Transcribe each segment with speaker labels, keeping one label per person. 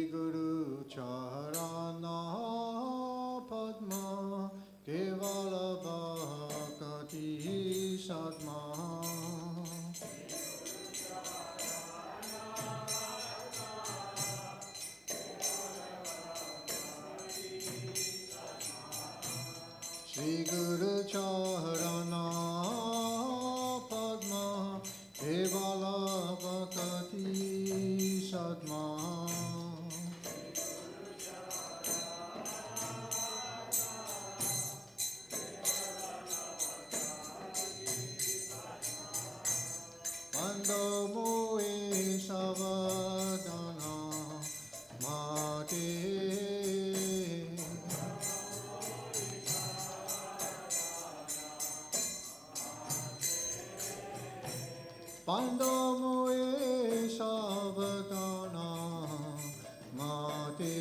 Speaker 1: Shri Guru Charana Padma Kevala Bhakati Satma Shri Guru Charana Padma Kevala Bhakati Satma Pando Mui Savadana Mate Pando Mui Savadana Mate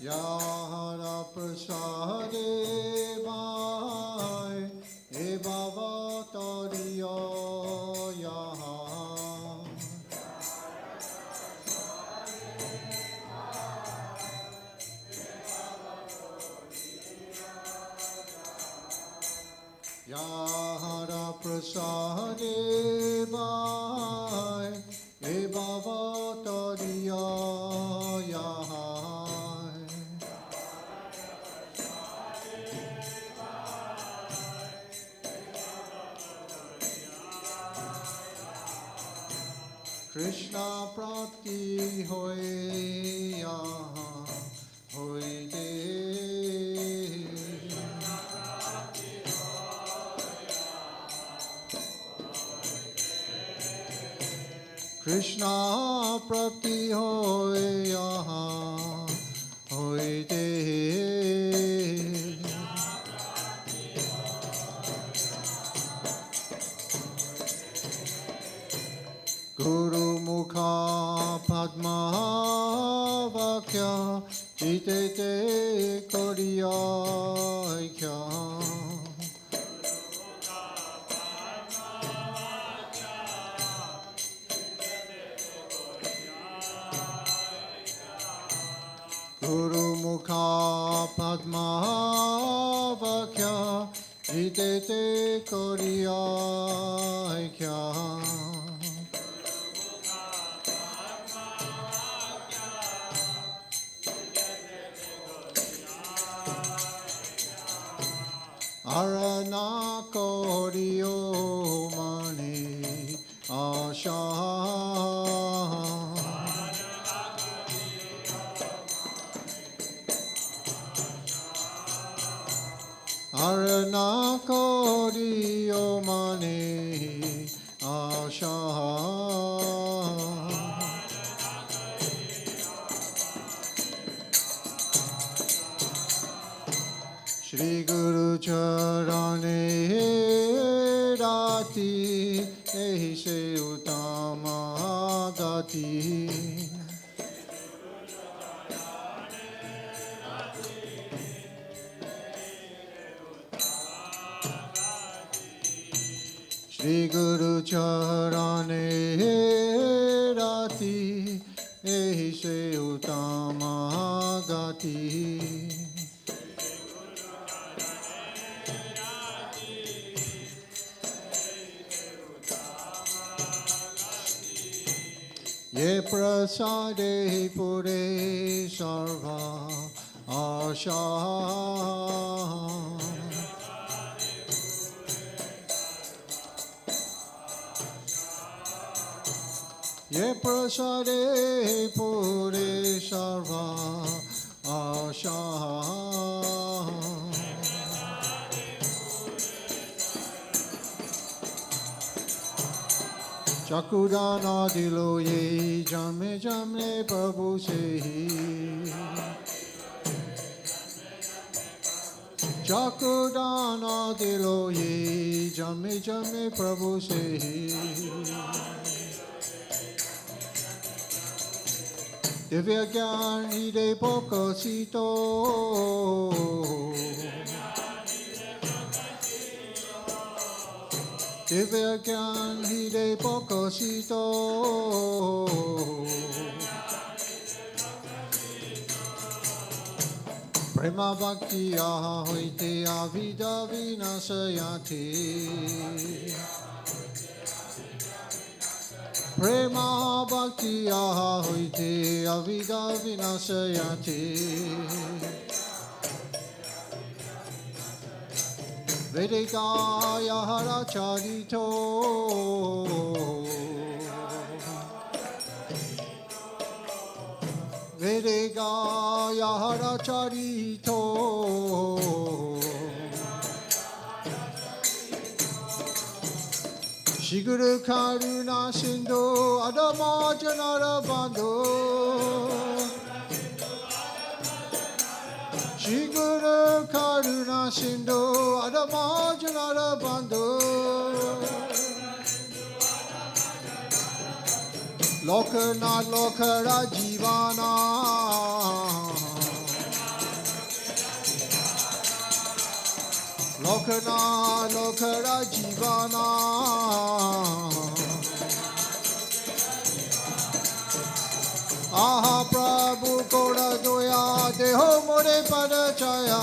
Speaker 1: Yahara Prasade Bhai E Baba Tariya Yaha Yahara Prasade Bhai E Baba Tariya Yaha Krishna Prapti Hoy Yaha Hoy De Krishna Prapti Hoy Yaha Hoy De Guru Mukha Padma Vakya Jitete Koriya Kya Guru Mukha Padma Vakya Jitete Koriya Kya Arana Koriyo Mani Asha Arana Koriyo Mani Asha Shri Guru Charane Rati Ehi Se Utama Gati Shri Guru Charane Rati Ehi Se Utama Gati Ye prasade pure sarva asha Ye prasade pure sarva asha Chakudana dilo ye jame jame Prabhu sehi Chakudana dilo ye jame jame Prabhu sehi Divya Gyan Ide Pokasito Divya Gyan Hide Pokasito Prema Bhakti Ahoite Avida Vinasayati Prema Bhakti Ahoite Avida Vinasayati Vedikaya Haracharito Vedikaya Haracharito Shiguru Karuna Sindhu Adama Janara Bandhu Shiguru Karuna Sindhu Adama Janara Bandhu Lokana Lokara Jivana Lokana Lokara Jivana Aha Prabhu Kora Doya Deho More Padachaya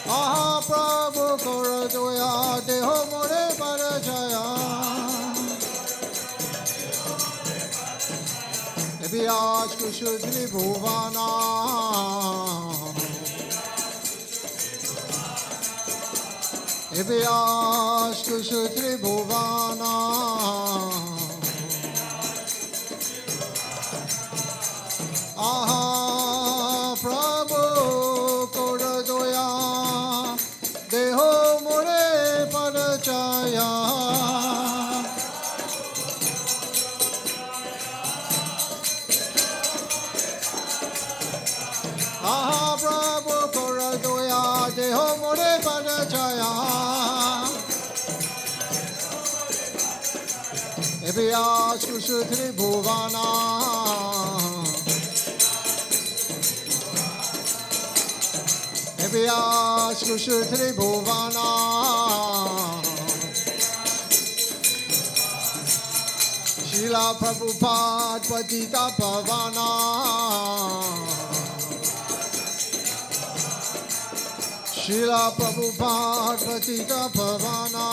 Speaker 1: Aha Prabhu Kora Doya Deho More Padachaya Vyas Kushudri Bhuvana Vyas Kushudri Bhuvana Aha Prabhu Koradoya Deho More Padachaya Aha Prabhu Koradoya Deho More Padachaya Vyas Kushudri Bhuvana Vyas Kushudri Bhuvana Srila Prabhupada Patita Pavana Srila Prabhupada Patita Pavana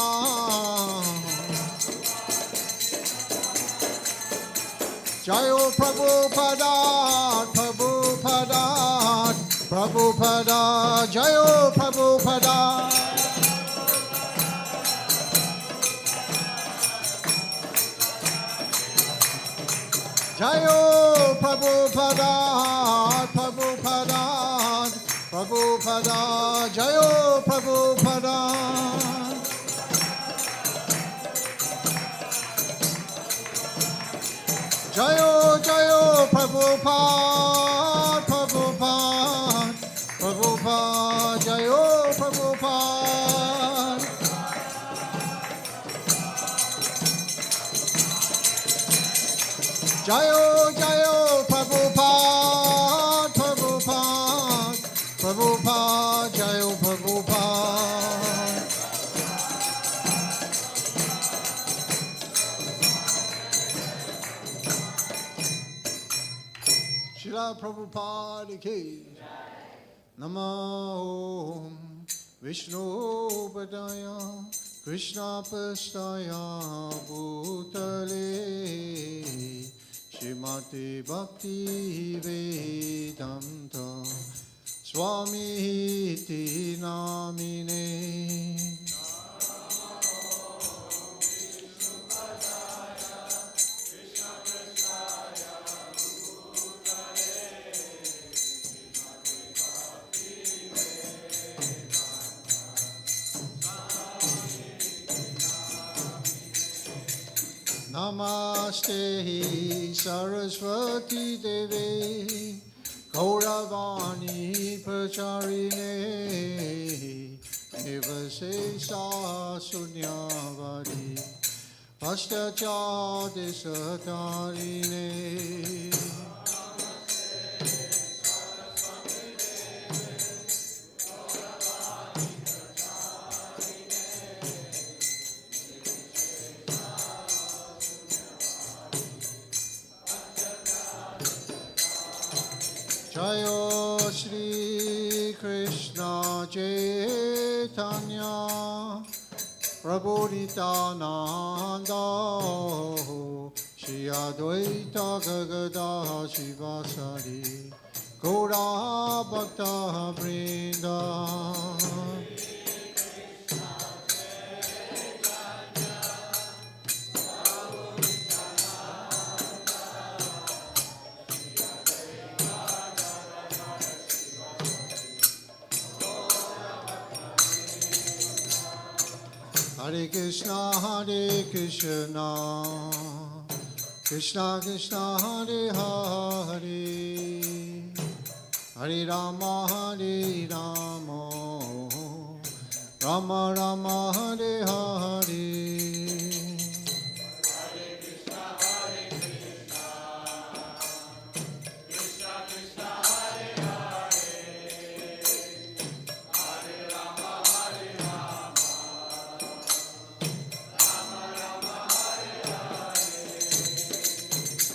Speaker 1: Jayo Prabhupada Prabhupada Prabhupada Jayo Prabhupada Jayo Prabhupada Prabhupada Prabhupada Jayo Prabhupada Jayo Jayo Prabhupada Prabhupada Prabhupada Jayo Prabhupada Jayo Jayo Prabhupada Prabhupada Prabhupada Jayo Prabhupada Srila Prabhupada ki Namo Vishnu Padaya Krishna Pastaya Bhutale Srimati Bhaktivedanta Swami Iti Namine Namaste Saraswati Devi Gauravani Pracharine Devasesa Sunyavadi Pastachade Satarine Jayo Shri Krishna Chaitanya Prabhu Nityananda Shri Advaita Gadadha Shivasari Gaura Bhakta Vrinda. Hare Krishna, Krishna Krishna, Hare Hare, Hare Rama, Rama Rama, Hare Hare.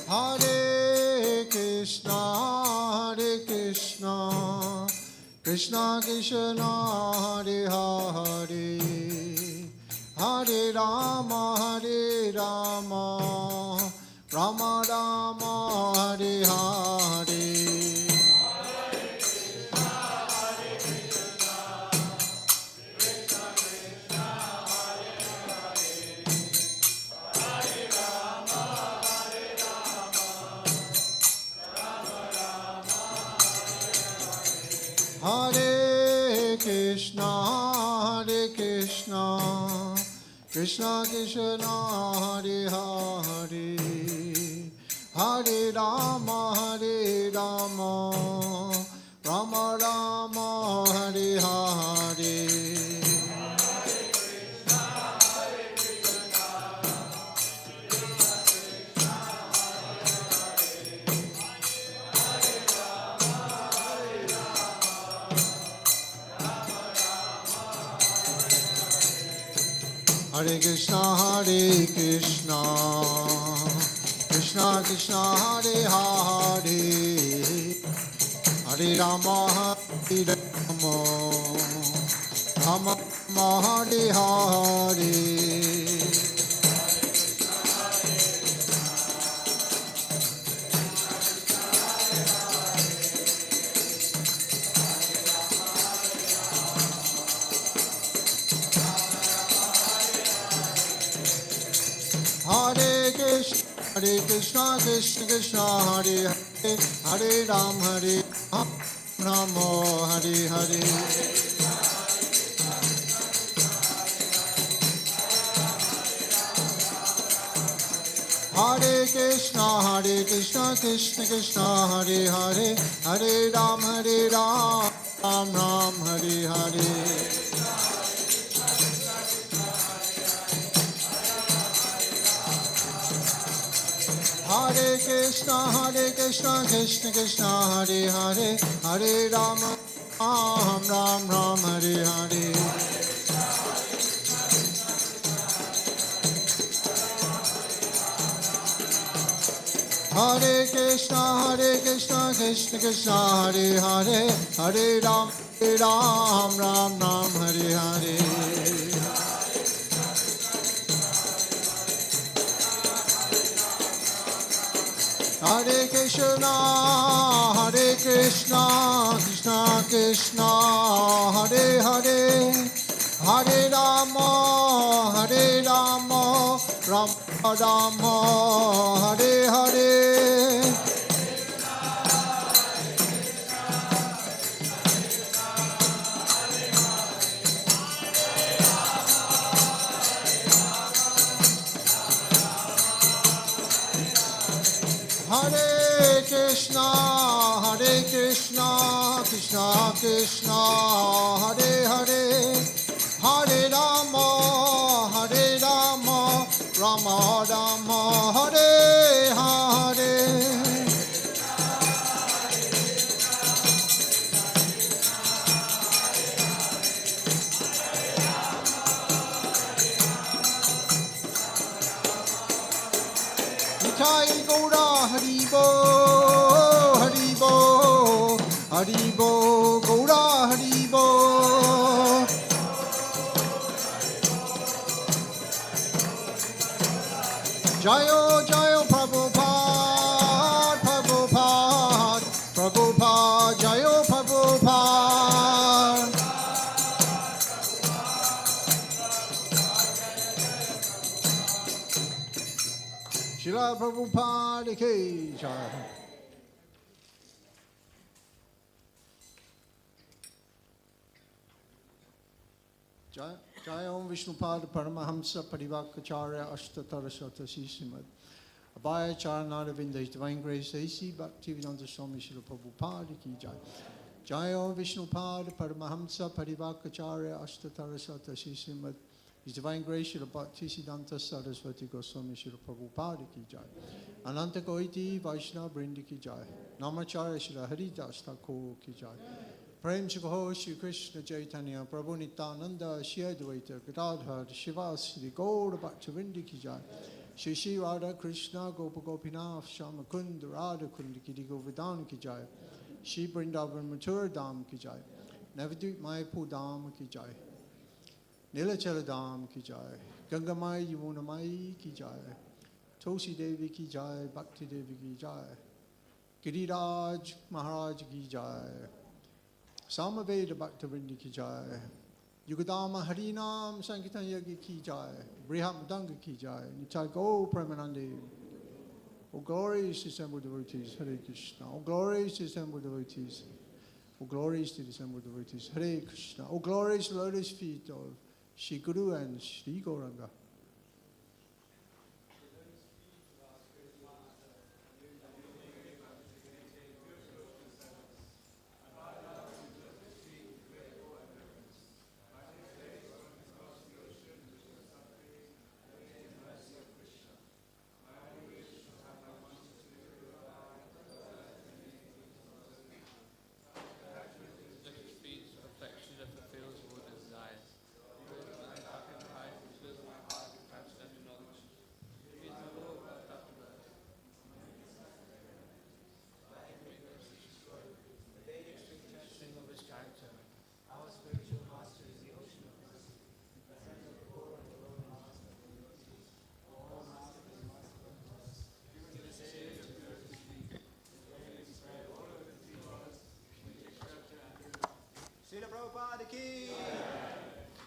Speaker 1: Hare Krishna, Krishna Krishna, Hare Hare, Hare Rama, Rama Rama, Hare Hare. Hare Krishna, Krishna Krishna, Hare Hare, Hare Rama, Rama Rama, Hare Hare. Hare Krishna, Krishna Krishna, Hare Hare, Hare Rama, Rama Rama, Hare Hare. Hare Krishna, Krishna Krishna, Hare Hare, Hare Ram, Rama, Hare Hare. Hare Krishna, Krishna Krishna, Hare Hare, Hare Ram, Ram, Hare Hare. Hare Krishna, Krishna Krishna, Hare Hare, Hare Rama, Ram, Hare Hare. Hare Krishna, Krishna Krishna, Hare Hare, Hare Ram, Ram, Hare Hare. Hare Krishna, Krishna Krishna, Hare Hare, Hare Rama, Rama, Hare Hare. Hare Krishna, Krishna Krishna, Hare Hare, Hare Rama, Rama Rama, Hare Hare. Nitai Gaura Haribo, Haribo, Haribo, Gaura Haribo. Jayo, Jayo, Prabhupada, Prabhupada, Prabhupada, Jayo, Prabhupada. Srila Prabhupada ki jai. Jai Om Vishnupada Paramahamsa Parivakacharya Ashtatarasata Srimad Abhaya Charanaravinda, His Divine Grace A.C. Bhaktivedanta Swami Srila Prabhupada ki jai. Jai Om Vishnupada Paramahamsa Parivakacharya Ashtatarasata Srimad His Divine Grace Srila Bhaktivedanta Saraswati Goswami Srila Prabhupada ki jai. Ananta Koiti Vaishnava Brindi ki jai. Namacharya Srila Haridas Thakur ki jai. Prem Shri Shri Krishna Chaitanya Prabhu Nityananda Shri Advaita Gadadhar Shiva Sri Gaura Bhaktivinoda ki jai. Shri Shri Radha Krishna Gopa Gopinath Shama Kunda Radha Kundi Kiri Govardhana ki jai. Shri Vrindavan Mathura Dham ki jai. Navadvip Mayapur Dham ki jai. Nilachala Dham ki jai. Gangamai Yamunamai ki jai. Tulsi Devi ki jai. Bhakti Devi ki jai. Giriraj Maharaj ki jai. Samaveda Bhaktivinoda ki jai. Yugadama Harinam Sankirtan Yagi ki jai. Brihat Madanga ki jai. Nitai Go Premanande. All glories to assembled devotees. Hare Krishna. All glories to assembled devotees. All glories to the assembled devotees. Hare Krishna. All glories to the lotus feet of Shri Guru and Shri Gauranga.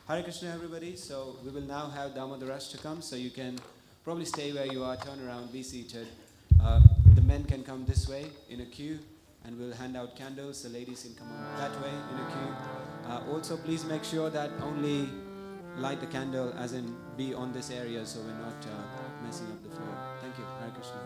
Speaker 2: Hare Krishna everybody, so we will now have Damodaras to come, so you can probably stay where you are, turn around, be seated. The men can come this way in a queue and we'll hand out candles, the ladies can come that way in a queue. Also please make sure that only light the candle as in be on this area so we're not messing up the floor. Thank you. Hare Krishna.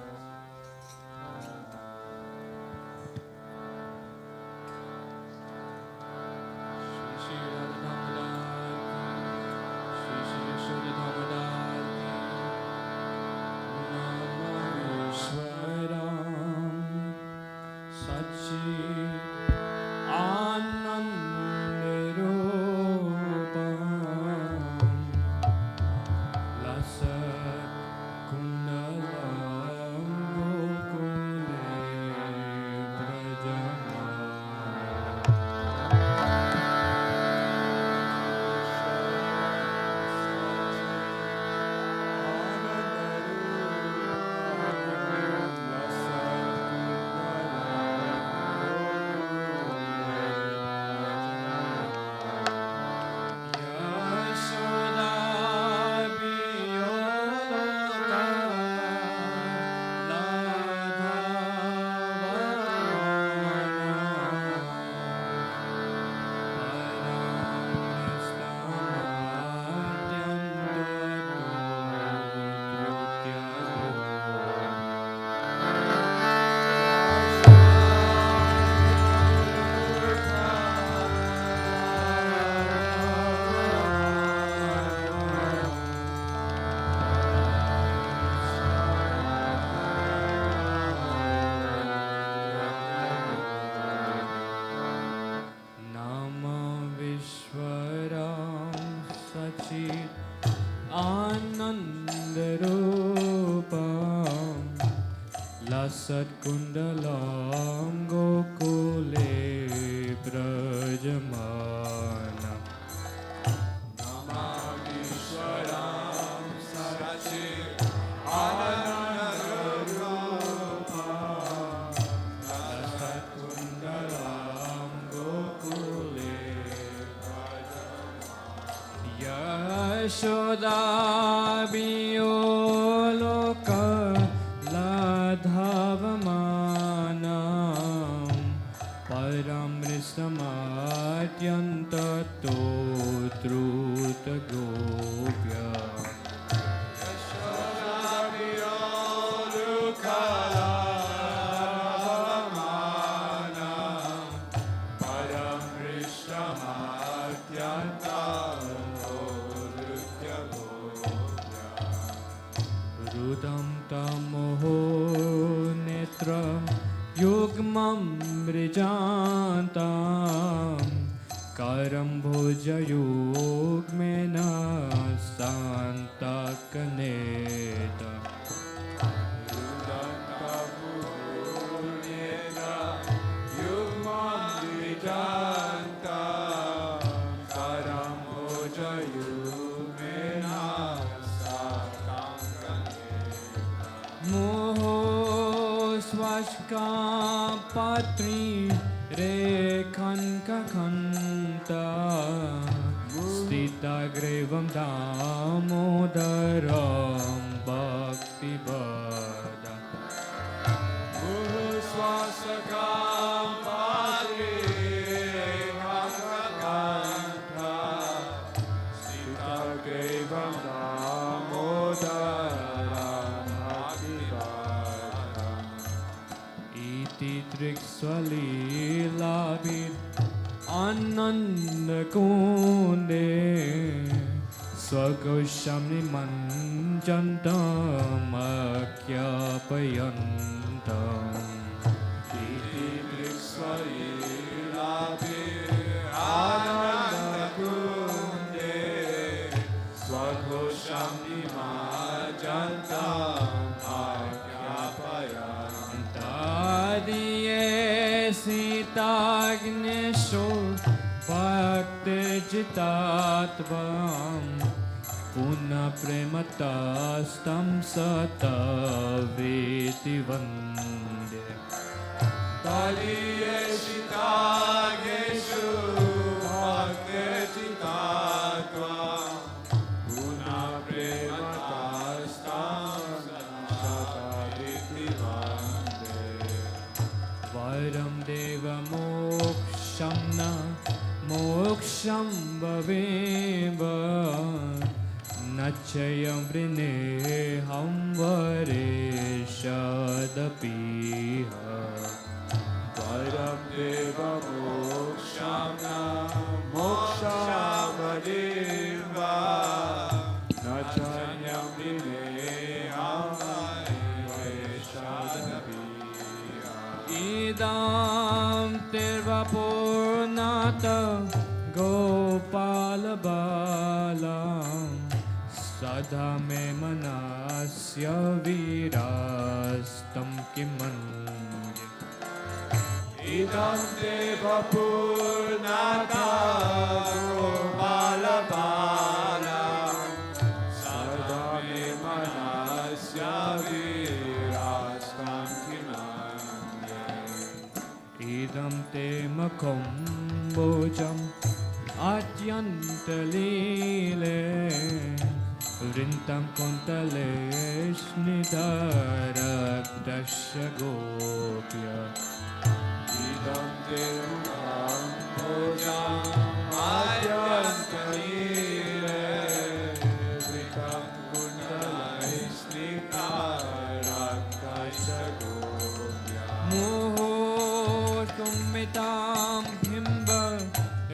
Speaker 3: Satkundalam Gokule Yashodabioloka ladhavamanam paramrisamādyantato drutagopya Rudam tamoho netra yugmam brijantam karam bhojayugmena santakaneta Rudam tamoho netra yugmam brijantam karam bhojayugmena Moho swashka patri rekhan kakhanta stita grevam damodaram bhaktivada Moho swashka patri rekhan kakhanta stita grevam damodaram Triksvalilabhir Annakuta Swagoshamni manjantam akhyapayantam Iti Triksvalilabhir Annakuta Swagoshamni manjantam Adiye sitagnesho bhakti jitatvam Puna prematastam sataveti vande Adiye sitagnesho bhakti jitatvam Puna prematastam sataveti vande Varam deva moksham na moksham bhaveva nachayam vrineham vareshadapiha Varam deva moksham na moksham bhaveva nachayam vrineham vareshadapiha Idam tirvapurnata gopala balam Sadha me manasya virastam kimandya Idam tirvapurnata gopala balam Sadha me manasya virastam kimandya Idam te makham bojam atyantalile Vrintam kuntale snidharaktasya gopya Idam te makham bojam atyantalile Vrintam kuntale snidharaktasya gopya Kumitam bhimba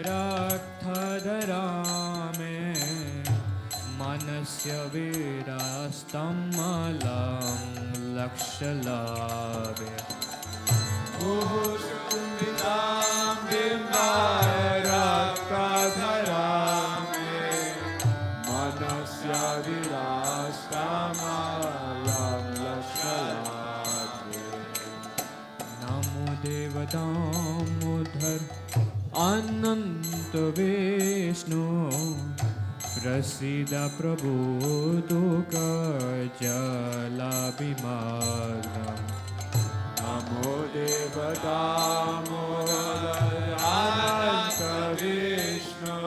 Speaker 3: rakthadharame manasya virastam alam lakshalabhe Kumitam bhimba rakthadharame manasya virastam alam lakshalabhe Namo Devadamodhar Ananta Vishnu Prasida Prabhuduka Jalabhimagnam Namo Devadamodhar Ananta Vishnu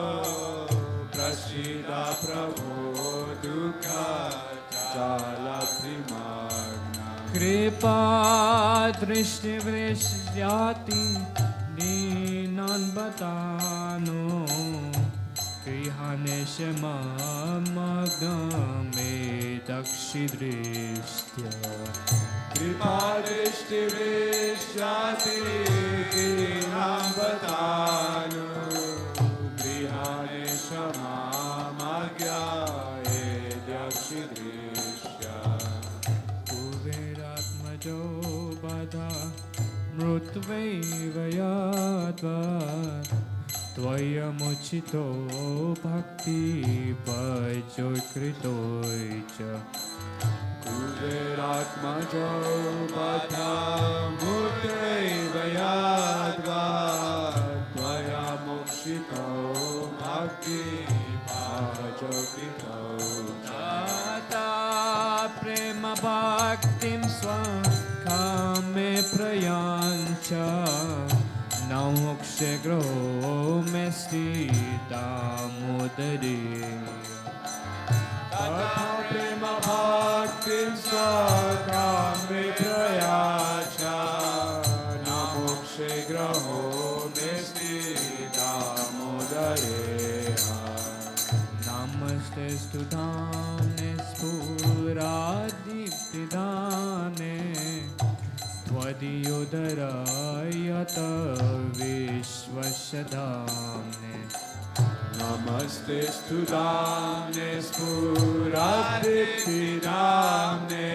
Speaker 3: Prasida Prabhu Dukha Jalabhimagna Kripa Drishti Vrishyati Dinan Batano Krihane Shema Magame Dakshidrishtya Kripa Drishti Vrishyati Dinan Batano Krihane Shema Magame Dakshidrishtya Kuveratmajo Bada Mrutvevayadvar Tvayamuchito Bhakti Pajokritoicha Kuveratmajo Bada Mrutvevayadvar Tvayamuchito Bhakti Pajokritoicha Tata Prema Bhaktim Swakame Prayancha Namokshe Groho Mesti Damodare Tata Prema Bhaktim Swakame Prayancha Namokshe Groho Mesti Damodare Namaste Studhane Spuradiptidane Tvadiyudarayata Vishvashadamne Namaste Studhane Spuradiptidane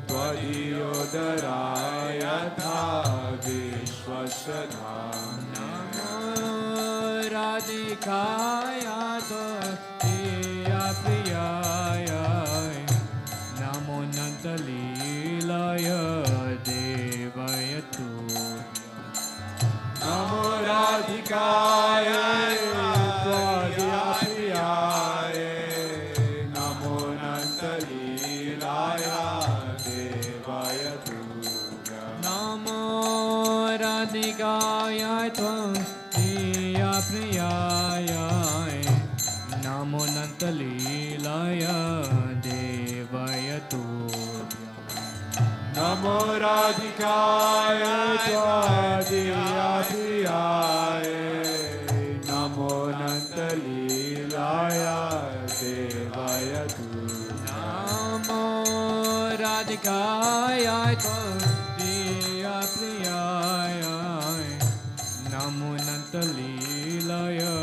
Speaker 3: Tvadiyudarayata Vishvashadamne Radhikaya Diya Priyaya Namo Nantalilaya Devaya Tubhya Namo Radhikaya Diya Priyaya Namo Nantalilaya Devaya Tubhya Namo Radhikaya Diya Priyaya Namo Nantalilaya Devaya Tubhya Namo Radhikaya Diya Priyaya Namo Nantalilaya Devaya Tubhya Namo Radhikaya Diya Priyaya Namo Nantalilaya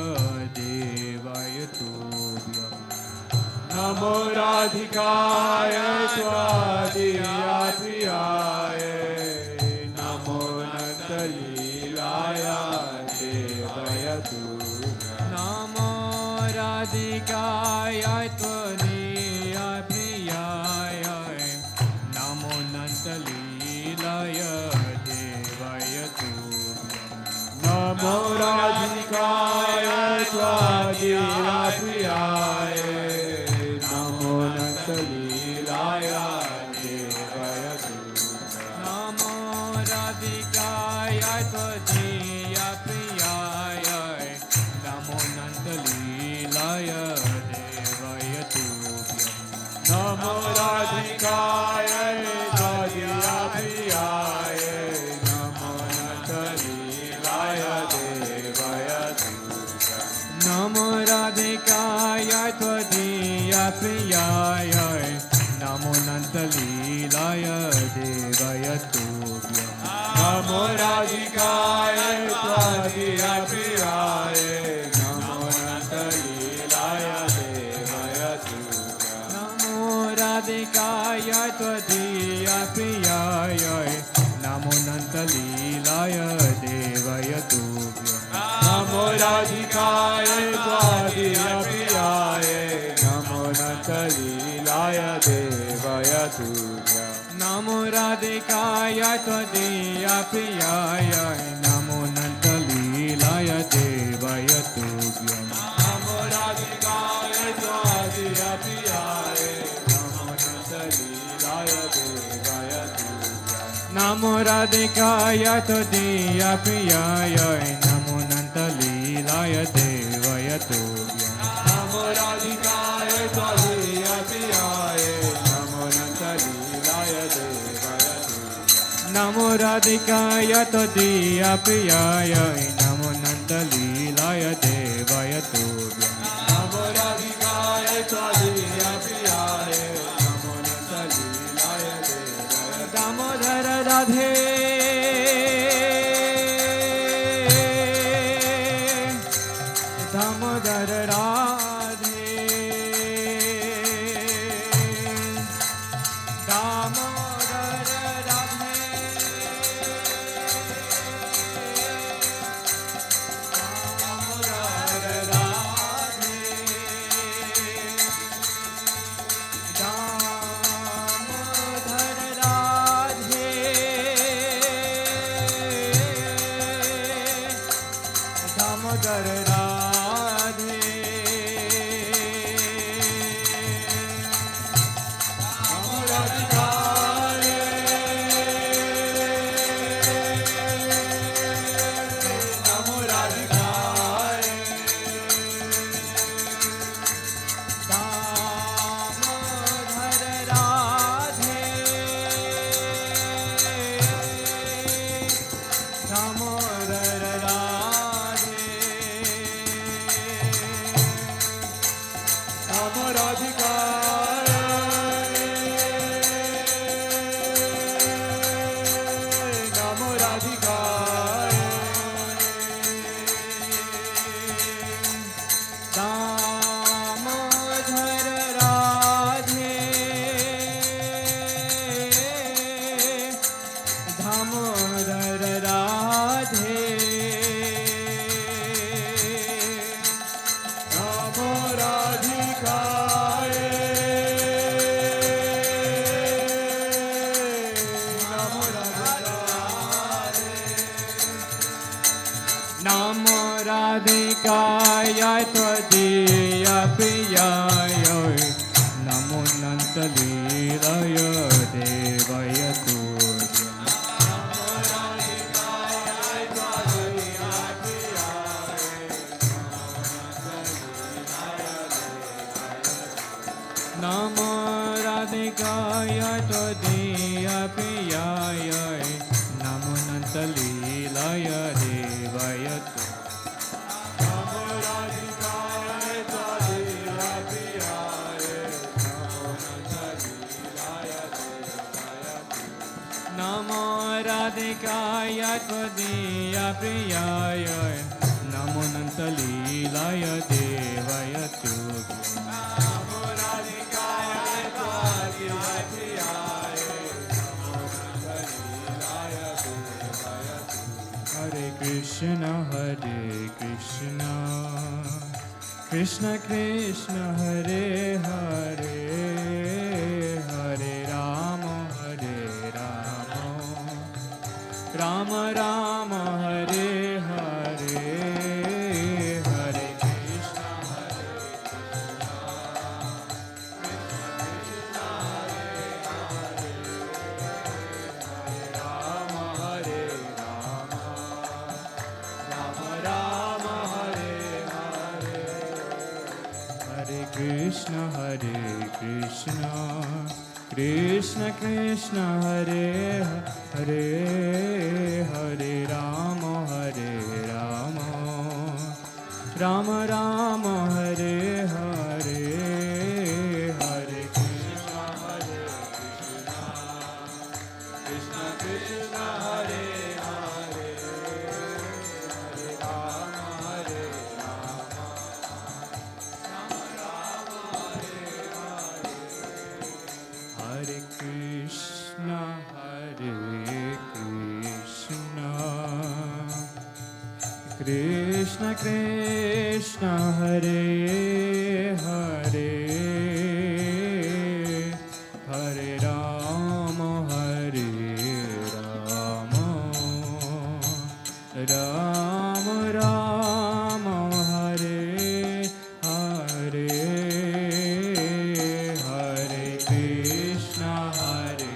Speaker 3: Devaya Tubhya Namo Radhikaya Diya Priyaya Namo Nantalilaya Devaya Tubhya Namo Radhikaya Diya Priyaya Namo Nantalilaya Devaya Tubhya Namo Radhikaya Diya Priyaya Namo Nantalilaya Devaya Tubhya Namo Radhikaya Diya Priyaya Namo Nantalilaya Devaya Tubhya Namo Radhikaya Diya Priyaya Namo Nantalilaya Devaya Tubhya Namo Radhikaya Diya Priyaya Namo Nantalilaya Devaya Tubhya Namo Radhikaya Diya Priyaya Namo Nantalilaya Devaya Tubhya Namo Radhikaya Diya Priyaya Namo Nantalilaya Devaya Tubhya Namo Radhikaya Diya Priyaya Namo Nantalilaya Devaya Tubhya Namo Radhikaya Diya Priyaya Namo Nantalilaya Devaya Tubhya Namo Radhikaya Diya Priyaya Namo Nantalilaya Devaya Tubhya Namo Radhikaya Diya Priyaya Namo Nantalilaya Devaya Tubhya Namo Radhikaya Todiya Priyaya Namo Nanda Leelaya Devaya Tubhyam Namo Radhikaya Todiya Priyaya Namo Nanda Leelaya Devaya Damodara Radhe Damodara Radhe Radhikaya Tvadiya Priyaya Namo Nanda Leelaya Devaya Tubhyam Namo Radhikaya Tvadiya Priyaya Namo Nanda Leelaya Devaya Tubhyam Namo Radhikaya Tvadiya Priyaya Namo Nanda Leelaya Devaya Tubhyam Namo Radhikaya Tvadiya Priyaya Namo Nanda Leelaya Devaya Tubhyam Hare Krishna Krishna Krishna Hare Hare Hare Rama Rama Rama Hare Hare Hare Krishna Krishna Rama Hare Rama Rama Rama Hare Hare Hare Krishna Krishna Krishna Hare Hare Hare Rama Rama Rama Hare Hare Hare Krishna Krishna Krishna Hare Hare Hare Rama Rama Hare Krishna Krishna Krishna Hare Hare Hare Rama Rama Rama Hare Hare Hare Krishna Krishna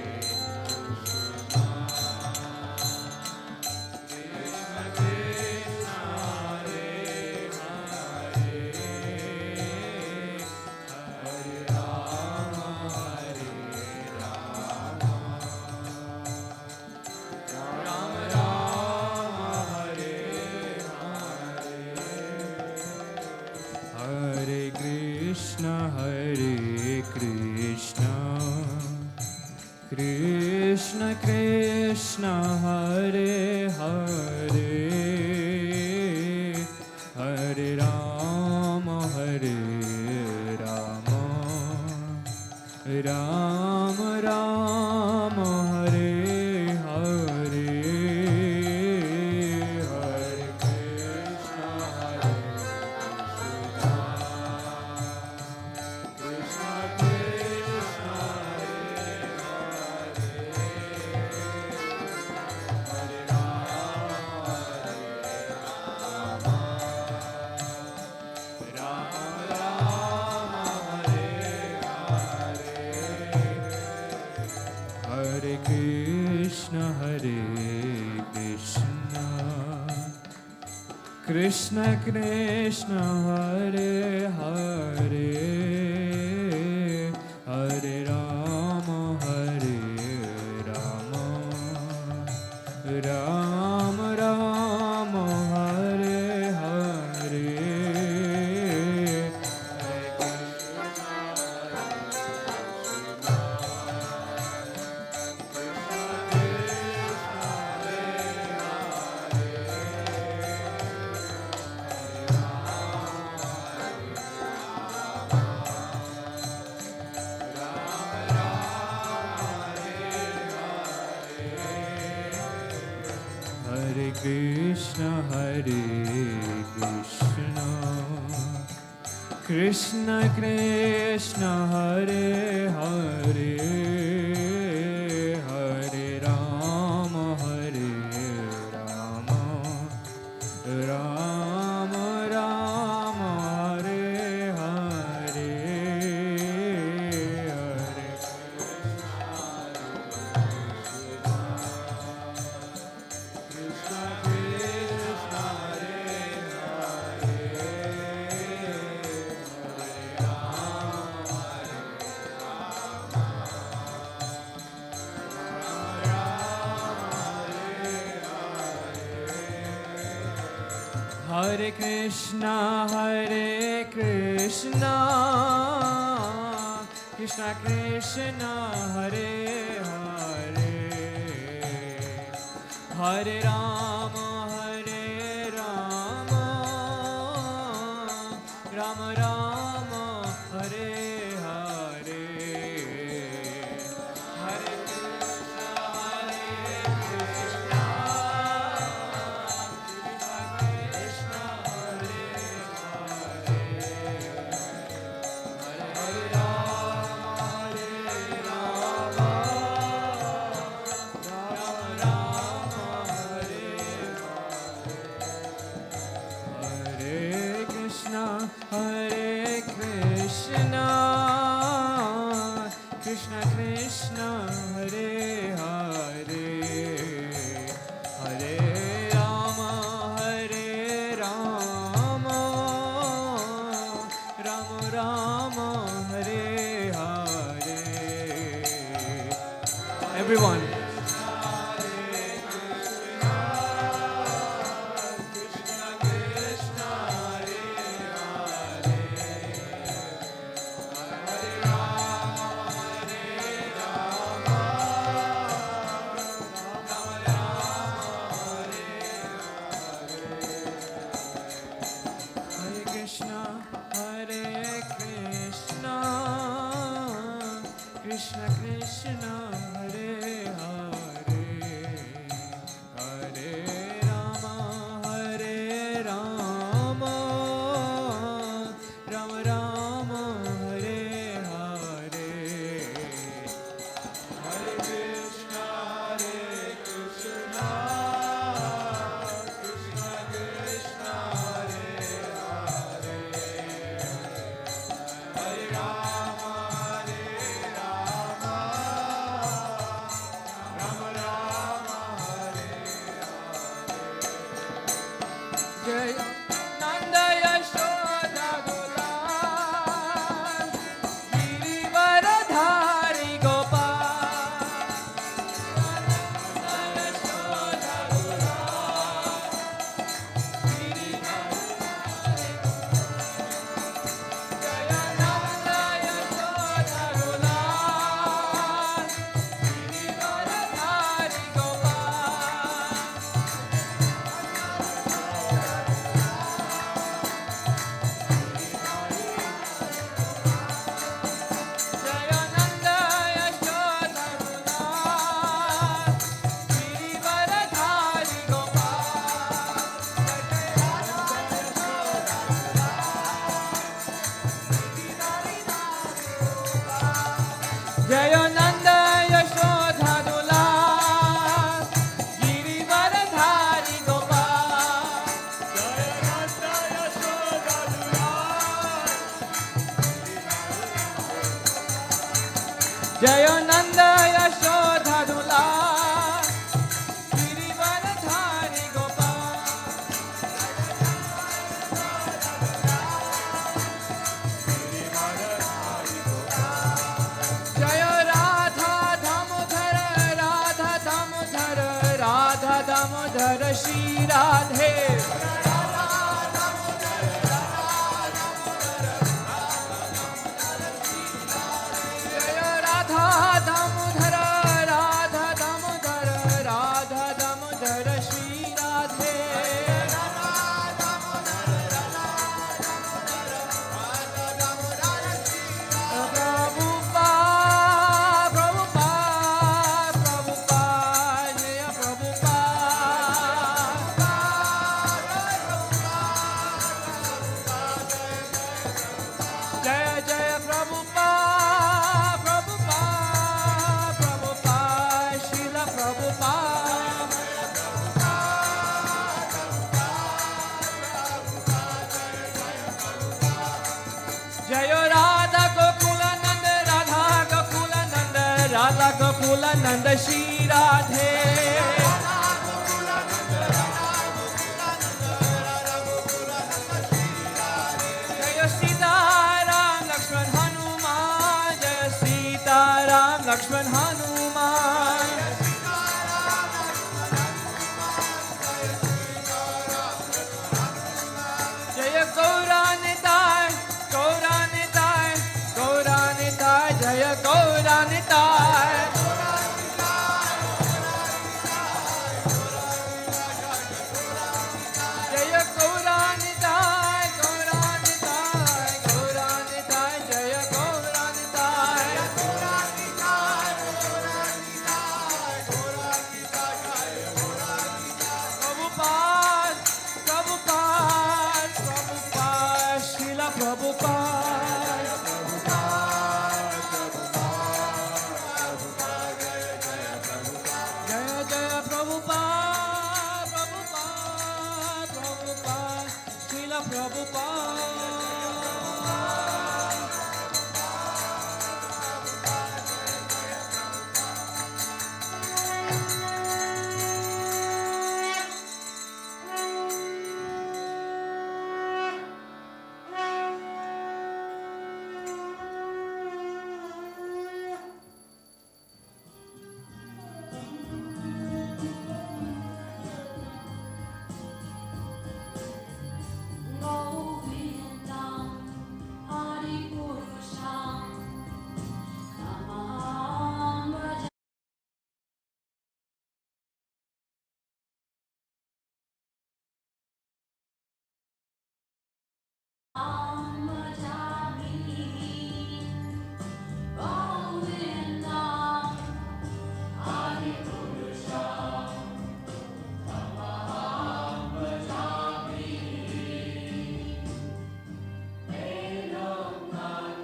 Speaker 3: Krishna Krishna Hare Hare Hare Rama Hare Rama Rama Rama Hare Hare Hare Krishna Hare Krishna Krishna Krishna Krishna Hare Hare Hare Rama Hare Rama Rama Rama Hare Hare Krishna Hare Krishna Krishna Krishna Hare Hare Hare Rama Hare Rama Rama Rama Hare Hare Hare Hare Krishna, Hare Krishna, Krishna Krishna, Hare Hare, Hare Rama, Hare Rama, Rama Rama, Hare Hare, Hare Krishna, Hare Krishna, Krishna Hare Hare, Hare Rama, Hare Rama, Rama Rama, Hare Hare, Hare Krishna, Hare Krishna, Krishna Krishna, Hare Hare, Hare Rama, Hare Rama, Rama Rama, Hare Hare. Everyone. Hare Krishna, Hare Krishna, Krishna Krishna, Hare Hare, Hare Rama, Hare Rama, Rama Rama, Hare Hare, Hare Krishna, Hare Krishna, Krishna Krishna, Hare Hare, Hare Rama, Hare Rama, Rama Rama, Hare Hare. Jai Nanda Yashoda Gopal, Girivaradhari Gopal, Nanda Yashoda Gopal, Girivaradhari Gopal, Jaya Jayo Nanda Yashoda Dula Girivardhani Gopal Jayo Radha Damodara Radha Damodara Radha Damodara Shri Radhe Jayo Radha Damodara Radha Damodara Radha Damodara Shri Radhe Prabhupada Prabhupada Prabhupada Jaya Prabhupada Jaya Jaya Prabhupada Prabhupada Prabhupada Srila Prabhupada Jaya Radha Gokula Nanda Radha Gokula Nanda Radha Gokula Nanda Shri Radhe Jaya Sita Ram Lakshman Hanuman Jaya Sita Ram Lakshman Hanuman Jaya Gauranitai Gauranitai Gauranitai Jaya Gauranitai Jaya Gauranitai Gauranitai Gauranitai Jaya Gauranitai Prabhupada Prabhupada Prabhupada Srila Prabhupada Jaya Jaya Prabhupada Prabhupada Prabhupada Srila Prabhupada
Speaker 4: Govardhan, Hari Purusham, Namaham Bhajami. Govardhan, Hari Purusham, Namaham Bhajami. Elongan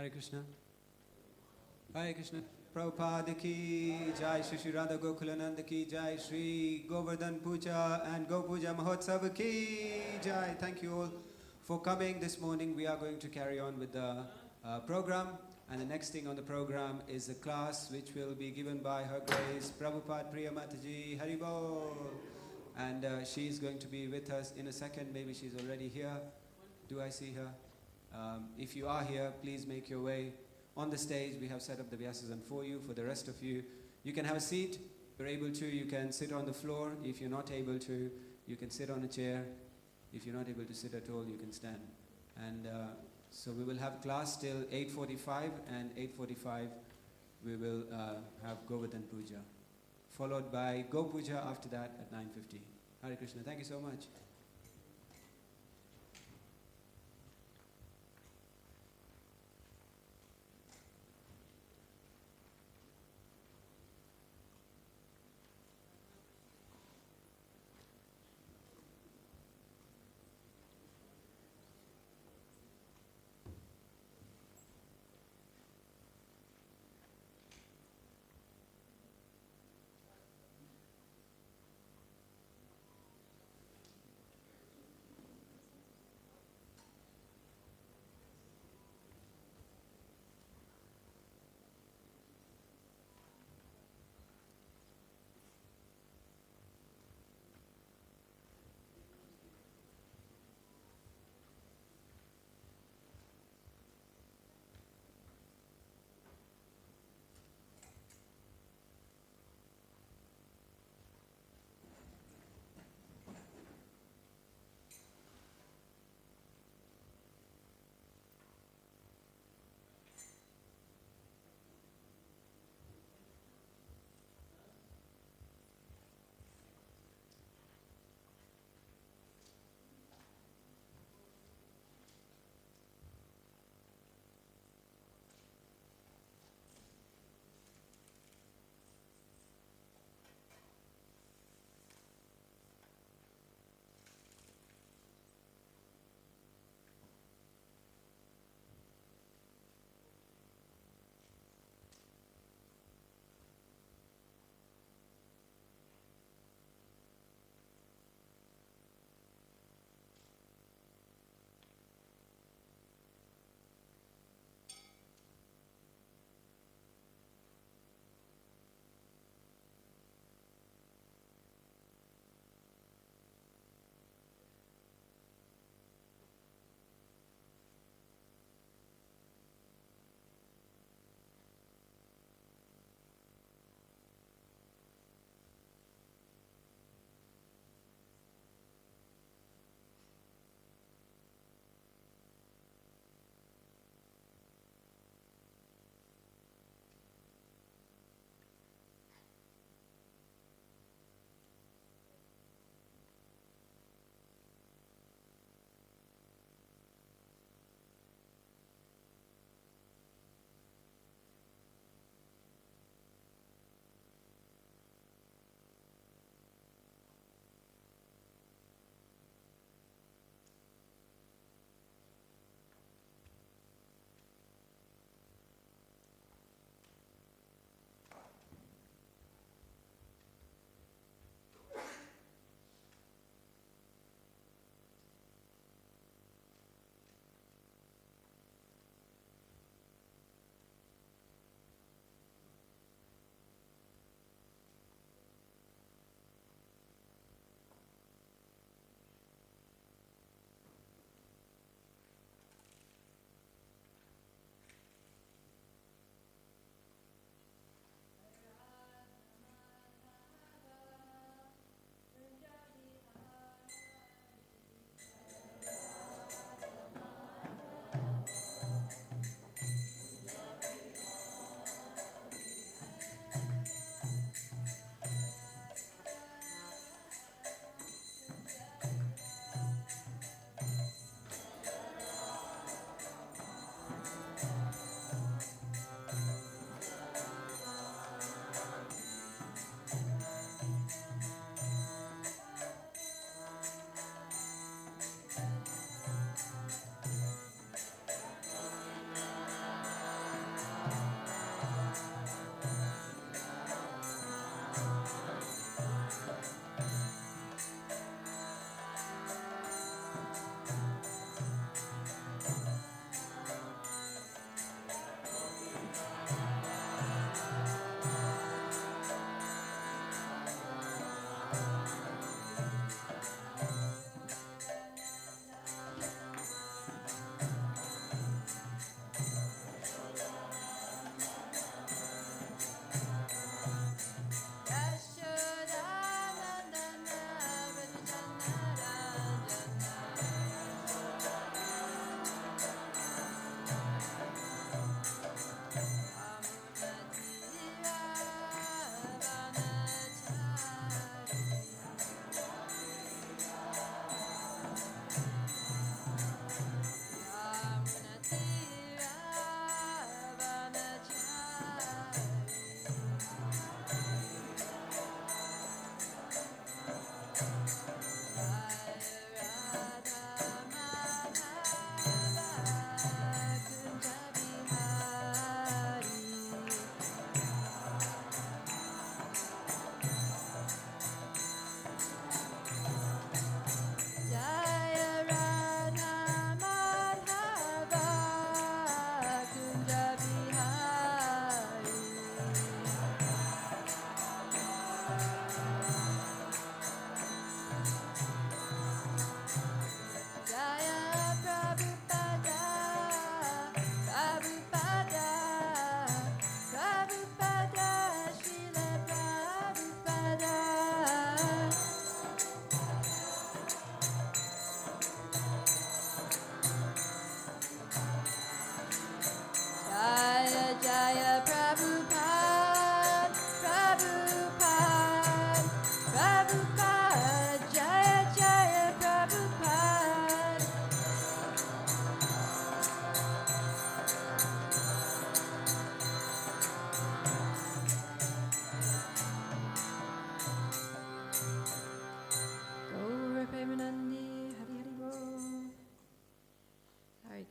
Speaker 2: Hare Krishna. Hare Krishna. Prabhupada ki jai, Shri Shri Radha Gokulananda ki jai, Shri Govardhan Puja and Go Puja Mahotsav ki jai. Thank you all for coming this morning. We are going to carry on with the program, and the next thing on the program is a class which will be given by Her Grace Prabhupada Priya Mataji Haribol, and she is going to be with us in a second. Maybe she's already here. Do I see her? If you are here, please make your way on the stage. We have set up the Vyasasana for you. For the rest of you, you can have a seat. If you're able to, you can sit on the floor. If you're not able to, you can sit on a chair. If you're not able to sit at all, you can stand. And so we will have class till 8:45, and 8:45 we will have Govardhan Puja, followed by Go Puja after that at 9:50. Hare Krishna. Thank you so much.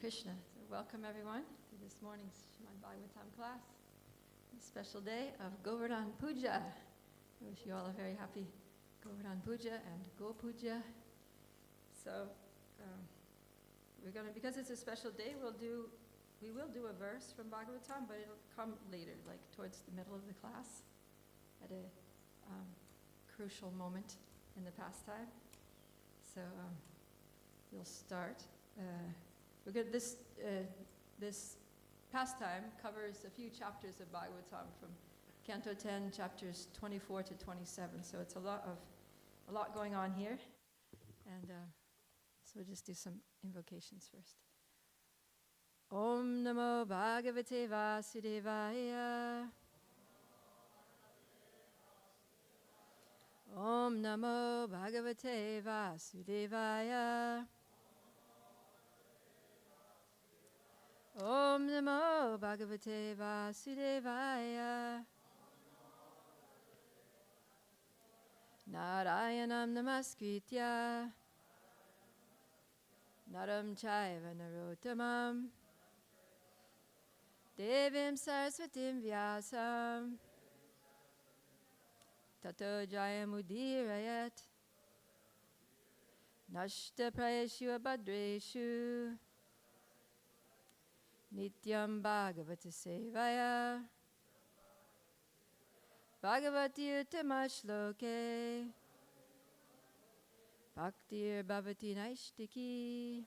Speaker 5: Krishna. So welcome everyone to this morning's Srimad Bhagavatam class. A special day of Govardhan Puja. I wish you all a very happy Govardhan Puja and Go Puja. So we're gonna, because it's a special day, we will do a verse from Bhagavatam, but it'll come later, like towards the middle of the class, at a crucial moment in the pastime. So we'll start. This pastime covers a few chapters of Bhagavatam from Canto 10, chapters 24 to 27. So it's a lot going on here, and so we'll just do some invocations first. Om Namo Bhagavate Vasudevaya. Om Namo Bhagavate Vasudevaya. Om Namo Bhagavate Vasudevaya. Narayanam Namaskritya Naram Chaiva Narottamam Devim Saraswatim Vyasam Tato Jayamudirayat Nashta Prayeshu Abhadreshu Nityam Bhagavata Sevaya Bhagavati Uttama Shloke Bhaktir Bhavati Naishtiki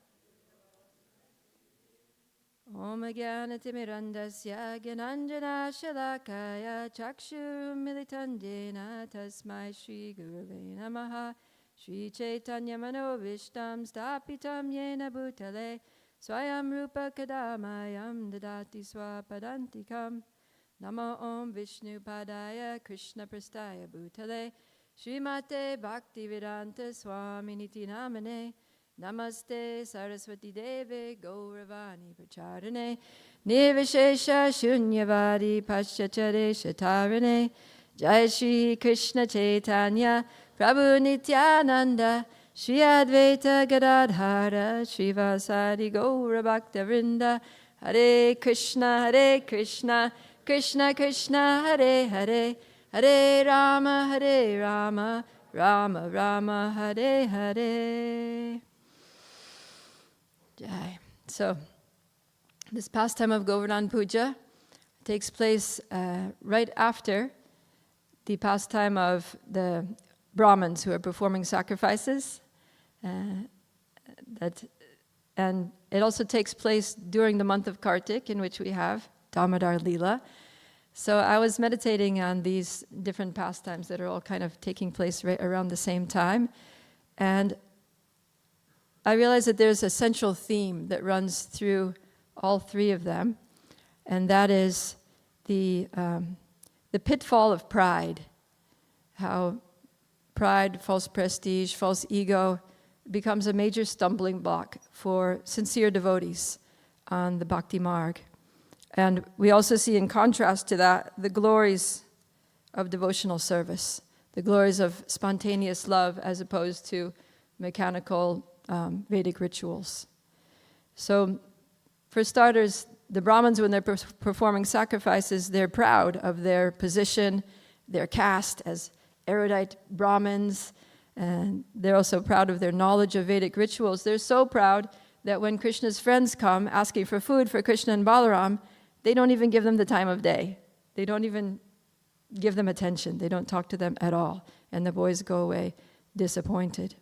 Speaker 5: Om Jnanatimirandasya Gyananjana Shalakaya Chakshurum Militandena Tasmai Shri Gurave Namaha Shri Chaitanya Manovishtam Stapitam Yena Bhutale Swayam Rupa Kadamayam Dadati Swapadantikam Namo Om Vishnu Padaya Krishna Prastaya Bhutale Srimate Bhaktivedanta Swaminiti Namane Namaste Saraswati Deve Gauravani Pracharane Nirvishesha Shunyavadi Paschachare Shatarane Jai Shri Krishna Chaitanya Prabhu Nityananda Shri Advaita Gadadhara Srivasadi Gaura Bhaktavrinda Hare Krishna Krishna Krishna Hare Hare Hare Rama Rama Rama Hare Hare. Jai. So this pastime of Govardhan Puja takes place right after the pastime of the Brahmins who are performing sacrifices. And it also takes place during the month of Kartik, in which we have Damodar Leela. So I was meditating on these different pastimes that are all kind of taking place right around the same time. And I realized that there's a central theme that runs through all three of them. And that is the pitfall of pride. How pride, false prestige, false ego becomes a major stumbling block for sincere devotees on the Bhakti Marg. And we also see in contrast to that the glories of devotional service, the glories of spontaneous love as opposed to mechanical Vedic rituals. So for starters, the Brahmins, when they're performing sacrifices, they're proud of their position, their caste as erudite Brahmins, and they're also proud of their knowledge of Vedic rituals. They're so proud that when Krishna's friends come asking for food for Krishna and Balaram, they don't even give them the time of day. They don't even give them attention. They don't talk to them at all. And the boys go away disappointed.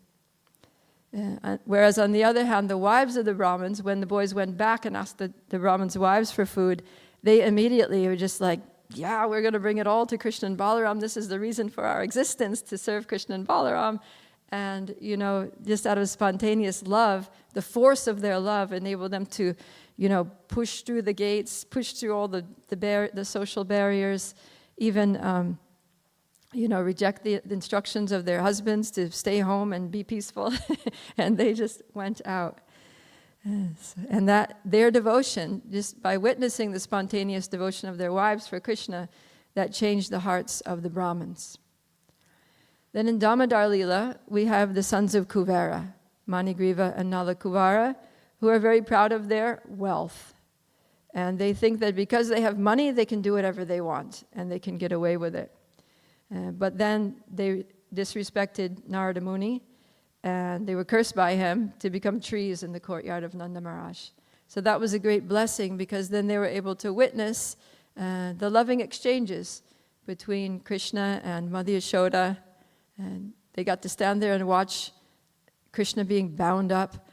Speaker 5: Whereas on the other hand, the wives of the Brahmins, when the boys went back and asked the Brahmins' wives for food, they immediately were just like, yeah, we're going to bring it all to Krishna and Balaram. This is the reason for our existence, to serve Krishna and Balaram. And, just out of spontaneous love, the force of their love enabled them to, push through the gates, push through all the social barriers, even, reject the instructions of their husbands to stay home and be peaceful. And they just went out. And that their devotion, just by witnessing the spontaneous devotion of their wives for Krishna, that changed the hearts of the Brahmins. Then in Damodar Leela, we have the sons of Kuvera, Manigriva and Nala Kuvara, who are very proud of their wealth. And they think that because they have money, they can do whatever they want, and they can get away with it. But then they disrespected Narada Muni, and they were cursed by him to become trees in the courtyard of Nanda Maharaj. So that was a great blessing, because then they were able to witness the loving exchanges between Krishna and Mother Yashoda. And they got to stand there and watch Krishna being bound up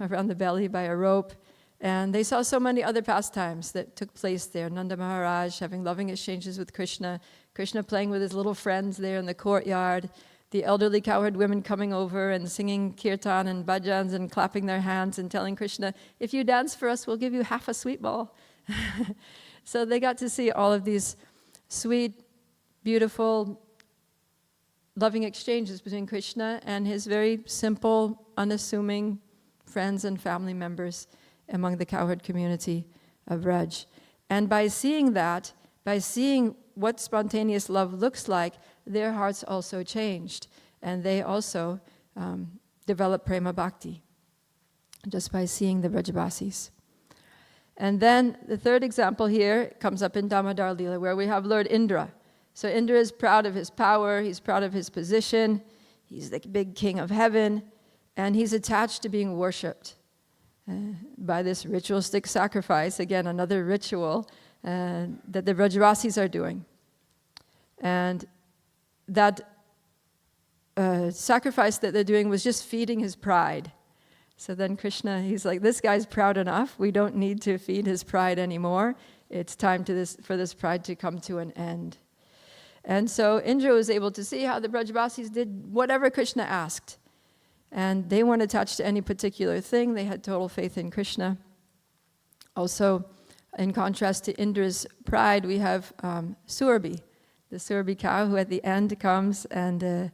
Speaker 5: around the belly by a rope. And they saw so many other pastimes that took place there. Nanda Maharaj having loving exchanges with Krishna, Krishna playing with his little friends there in the courtyard, the elderly cowherd women coming over and singing kirtan and bhajans and clapping their hands and telling Krishna, if you dance for us, we'll give you half a sweet ball. So they got to see all of these sweet, beautiful, loving exchanges between Krishna and his very simple, unassuming friends and family members among the cowherd community of Braj. And by seeing that, by seeing what spontaneous love looks like, their hearts also changed. And they also developed prema bhakti, just by seeing the Brajavasis. And then the third example here comes up in Damodar Leela, where we have Lord Indra. So Indra is proud of his power, he's proud of his position, he's the big king of heaven, and he's attached to being worshipped by this ritualistic sacrifice, again, another ritual that the Brajavasis are doing. And that sacrifice that they're doing was just feeding his pride. So then Krishna, he's like, this guy's proud enough. We don't need to feed his pride anymore. It's time for this pride to come to an end. And so Indra was able to see how the Brajavasis did whatever Krishna asked. And they weren't attached to any particular thing. They had total faith in Krishna. Also, in contrast to Indra's pride, we have Surabhi, the Surabhi cow, who at the end comes and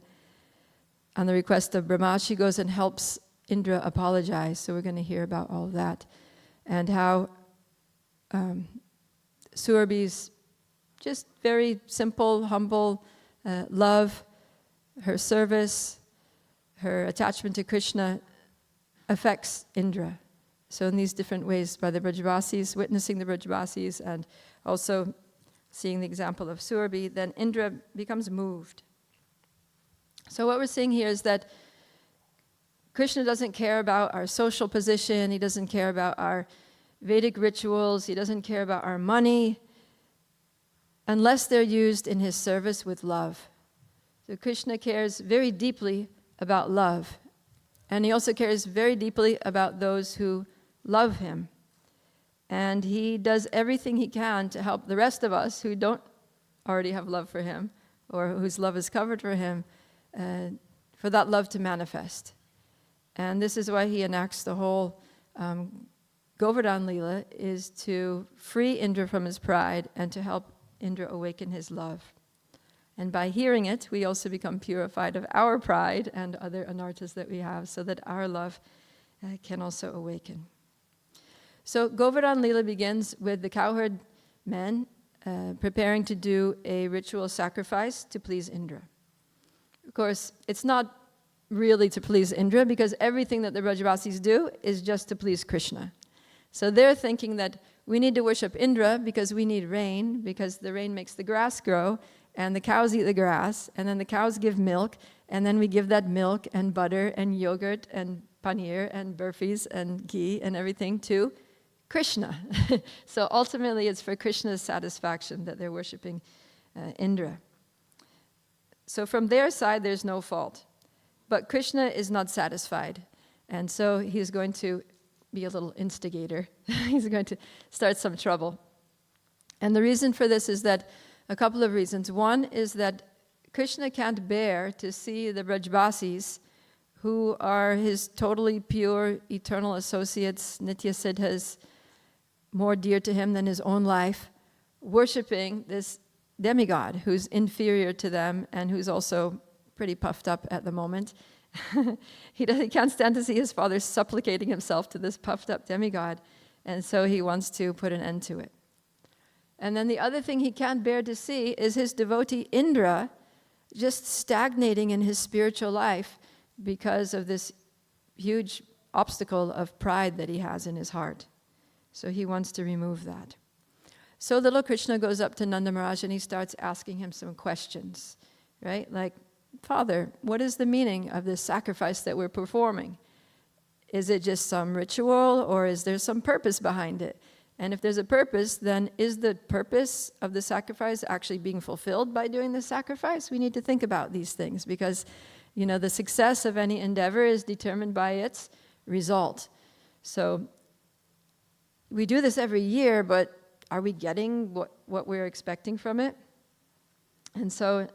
Speaker 5: on the request of Brahma, she goes and helps Indra apologize. So we're going to hear about all of that. And how Surabhi's just very simple, humble love, her service, her attachment to Krishna affects Indra. So in these different ways, by the Brajavasis, witnessing the Brajavasis, and also seeing the example of Surabhi, then Indra becomes moved. So what we're seeing here is that Krishna doesn't care about our social position, he doesn't care about our Vedic rituals, he doesn't care about our money, unless they're used in his service with love. So Krishna cares very deeply about love. And he also cares very deeply about those who love him. And he does everything he can to help the rest of us who don't already have love for him, or whose love is covered for him, for that love to manifest. And this is why he enacts the whole Govardhan Leela, is to free Indra from his pride and to help Indra awaken his love. And by hearing it, we also become purified of our pride and other anarthas that we have, so that our love can also awaken. So Govardhan Leela begins with the cowherd men preparing to do a ritual sacrifice to please Indra. Of course, it's not really to please Indra, because everything that the Brajavasis do is just to please Krishna. So they're thinking that we need to worship Indra because we need rain, because the rain makes the grass grow, and the cows eat the grass, and then the cows give milk, and then we give that milk and butter and yogurt and paneer and burfis and ghee and everything to Krishna. So ultimately it's for Krishna's satisfaction that they're worshiping Indra. So from their side there's no fault. But Krishna is not satisfied, and so he's going to be a little instigator. He's going to start some trouble. And the reason for this is that a couple of reasons. One is that Krishna can't bear to see the Brajavasis, who are his totally pure, eternal associates, Nitya Siddhas, more dear to him than his own life, worshipping this demigod who's inferior to them and who's also pretty puffed up at the moment. He can't stand to see his father supplicating himself to this puffed up demigod, and so he wants to put an end to it. And then the other thing he can't bear to see is his devotee Indra just stagnating in his spiritual life because of this huge obstacle of pride that he has in his heart. So he wants to remove that. So little Krishna goes up to Nanda Maharaj and he starts asking him some questions, right? Like, Father, what is the meaning of this sacrifice that we're performing? Is it just some ritual, or is there some purpose behind it? And if there's a purpose, then is the purpose of the sacrifice actually being fulfilled by doing the sacrifice? We need to think about these things because, the success of any endeavor is determined by its result. So we do this every year, but are we getting what we're expecting from it? And so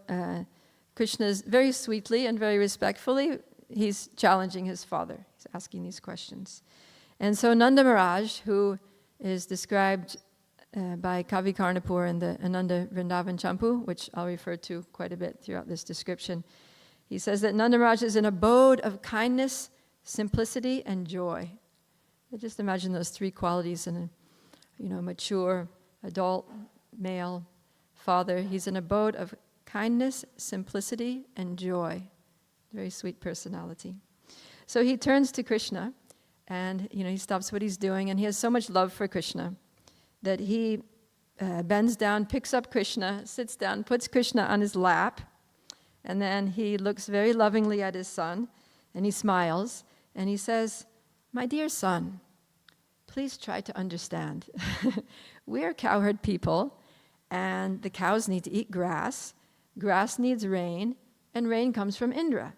Speaker 5: Krishna's very sweetly and very respectfully, he's challenging his father. He's asking these questions. And so Nanda Maharaj, who is described by Kavi Karnapur in the Ananda Vrindavan Champu, which I'll refer to quite a bit throughout this description, he says that Nanda Maharaj is an abode of kindness, simplicity, and joy. Just imagine those three qualities in a mature, adult, male father. He's an abode of kindness, simplicity, and joy. Very sweet personality. So he turns to Krishna, and he stops what he's doing, and he has so much love for Krishna that he bends down, picks up Krishna, sits down, puts Krishna on his lap, and then he looks very lovingly at his son, and he smiles, and he says, "My dear son, please try to understand. We are cowherd people, and the cows need to eat grass. Grass needs rain, and rain comes from Indra.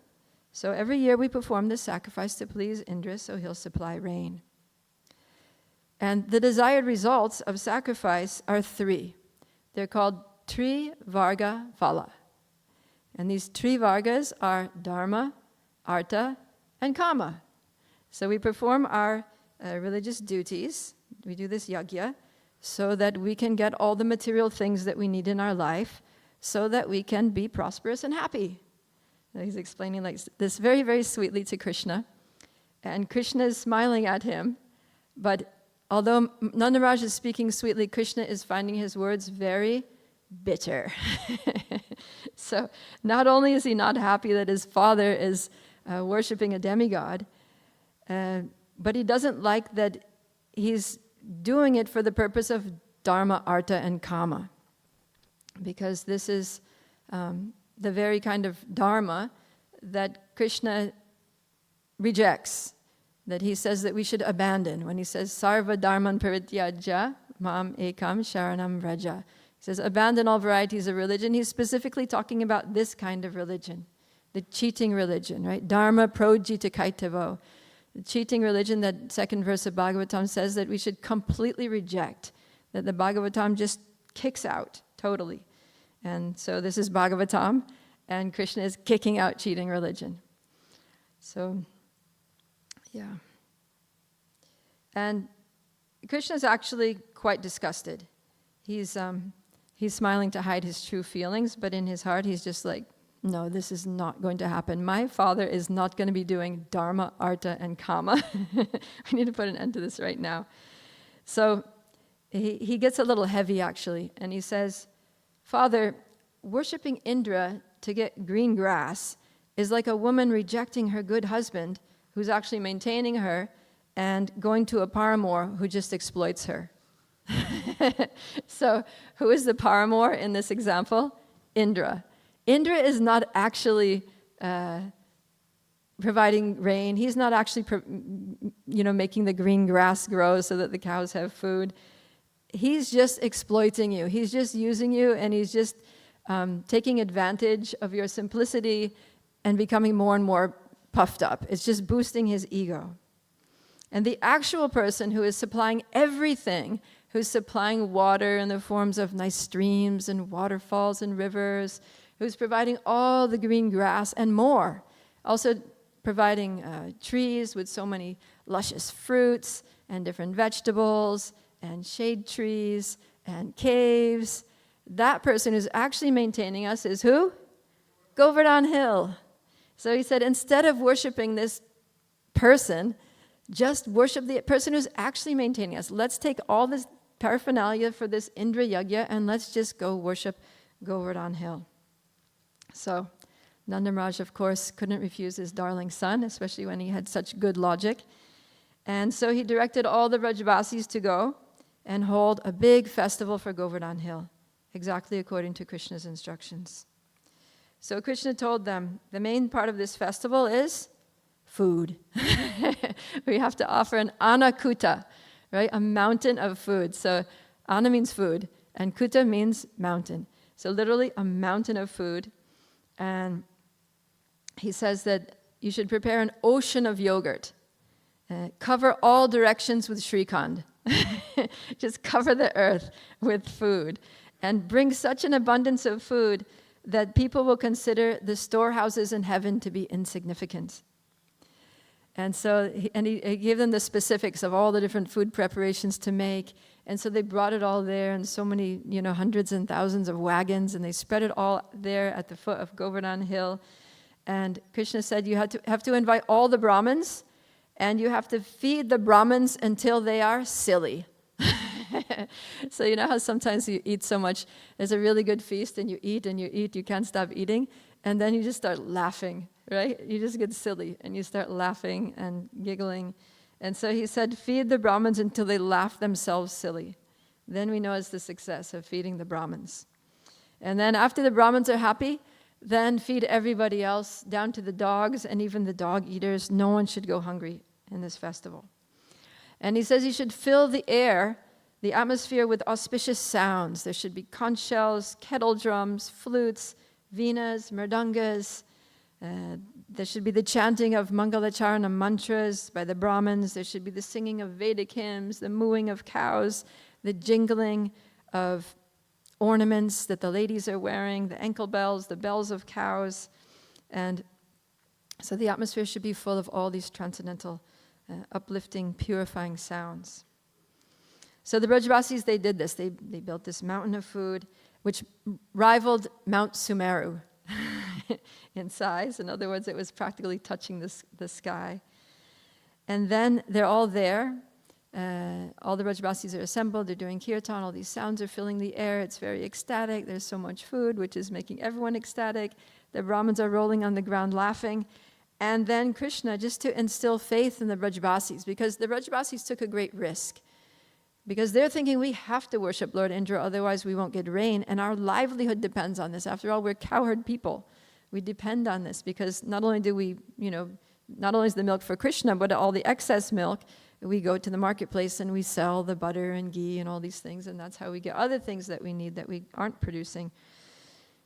Speaker 5: So every year we perform this sacrifice to please Indra, so he'll supply rain. And the desired results of sacrifice are three. They're called Tri Varga Phala. And these Tri Vargas are Dharma, Artha, and Kama. So we perform our religious duties. We do this yajna so that we can get all the material things that we need in our life so that we can be prosperous and happy. And he's explaining like this very, very sweetly to Krishna. And Krishna is smiling at him. But although Nanda Maharaj is speaking sweetly, Krishna is finding his words very bitter. So not only is he not happy that his father is worshipping a demigod, but he doesn't like that he's doing it for the purpose of Dharma, Artha, and Kama. Because this is the very kind of Dharma that Krishna rejects, that he says that we should abandon. When he says, Sarva Dharman Parityajya, Mam Ekam Sharanam Vraja. He says, abandon all varieties of religion. He's specifically talking about this kind of religion, the cheating religion, right? Dharma projita kaitavo. The cheating religion, that second verse of Bhagavatam says that we should completely reject, that the Bhagavatam just kicks out totally. And so this is Bhagavatam, and Krishna is kicking out cheating religion. So, yeah. And Krishna is actually quite disgusted. He's smiling to hide his true feelings, but in his heart he's just like, no, this is not going to happen. My father is not going to be doing Dharma, Artha, and Kama. We need to put an end to this right now. So he gets a little heavy, actually, and he says, Father, worshipping Indra to get green grass is like a woman rejecting her good husband who's actually maintaining her and going to a paramour who just exploits her. So who is the paramour in this example? Indra. Indra is not actually providing rain. He's not actually making the green grass grow so that the cows have food. He's just exploiting you. He's just using you, and he's just taking advantage of your simplicity and becoming more and more puffed up. It's just boosting his ego. And the actual person who is supplying everything, who's supplying water in the forms of nice streams and waterfalls and rivers, who's providing all the green grass and more, also providing trees with so many luscious fruits and different vegetables and shade trees and caves. That person who's actually maintaining us is who? Govardhan Hill. So he said, instead of worshiping this person, just worship the person who's actually maintaining us. Let's take all this paraphernalia for this Indra Yajna and let's just go worship Govardhan Hill. So Nanda Maharaj, of course, couldn't refuse his darling son, especially when he had such good logic. And so he directed all the Brajavasis to go and hold a big festival for Govardhan Hill, exactly according to Krishna's instructions. So Krishna told them, the main part of this festival is food. We have to offer an Annakuta, right? A mountain of food. So Anna means food, and Kuta means mountain. So literally a mountain of food. And he says that you should prepare an ocean of yogurt. Cover all directions with Shrikand. Just cover the earth with food. And bring such an abundance of food that people will consider the storehouses in heaven to be insignificant. And so, he gave them the specifics of all the different food preparations to make. And so they brought it all there in so many, hundreds and thousands of wagons, and they spread it all there at the foot of Govardhan Hill. And Krishna said you have to invite all the Brahmins, and you have to feed the Brahmins until they are silly. So you know how sometimes you eat so much, there's a really good feast, and you eat, you can't stop eating, and then you just start laughing, right? You just get silly, and you start laughing and giggling. And so he said, feed the Brahmins until they laugh themselves silly. Then we know it's the success of feeding the Brahmins. And then after the Brahmins are happy, then feed everybody else, down to the dogs and even the dog eaters. No one should go hungry in this festival. And he says you should fill the air, the atmosphere, with auspicious sounds. There should be conch shells, kettle drums, flutes, venas, mridangas. There should be the chanting of Mangalacharana mantras by the Brahmins. There should be the singing of Vedic hymns, the mooing of cows, the jingling of ornaments that the ladies are wearing, the ankle bells, the bells of cows. And so the atmosphere should be full of all these transcendental, uplifting, purifying sounds. So the Brajavasis, they did this. They built this mountain of food, which rivaled Mount Sumeru in size. In other words, it was practically touching the sky. And then they're all there. All the Brajavasis are assembled. They're doing kirtan. All these sounds are filling the air. It's very ecstatic. There's so much food, which is making everyone ecstatic. The Brahmins are rolling on the ground laughing. And then Krishna, just to instill faith in the Brajavasis, because the Brajavasis took a great risk. Because they're thinking we have to worship Lord Indra, otherwise we won't get rain. And our livelihood depends on this. After all, we're cowherd people. We depend on this because not only do we, not only is the milk for Krishna, but all the excess milk, we go to the marketplace and we sell the butter and ghee and all these things, and that's how we get other things that we need that we aren't producing.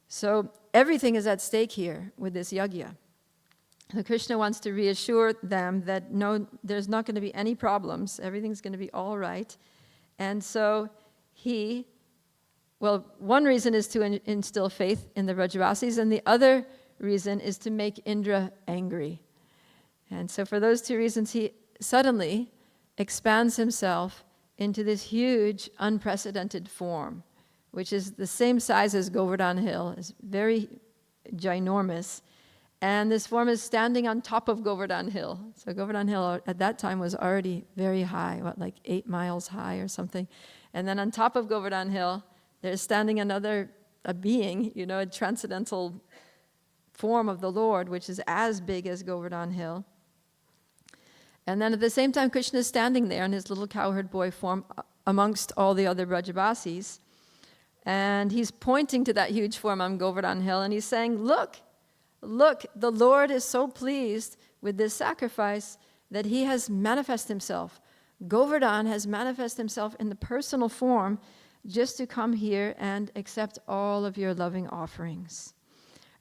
Speaker 5: So everything is at stake here with this yajna. So Krishna wants to reassure them that no, there's not going to be any problems. Everything's going to be all right. And so one reason is to instill faith in the Brajavasis, and the other reason is to make Indra angry. And so for those two reasons, he suddenly expands himself into this huge, unprecedented form, which is the same size as Govardhan Hill. It's very ginormous. And this form is standing on top of Govardhan Hill. So Govardhan Hill at that time was already very high, like 8 miles high or something. And then on top of Govardhan Hill, there's standing a being, a transcendental form of the Lord, which is as big as Govardhan Hill. And then at the same time, Krishna is standing there in his little cowherd boy form amongst all the other Brajavasis. And he's pointing to that huge form on Govardhan Hill, and he's saying, look, the Lord is so pleased with this sacrifice that he has manifested himself. Govardhan has manifested himself in the personal form just to come here and accept all of your loving offerings.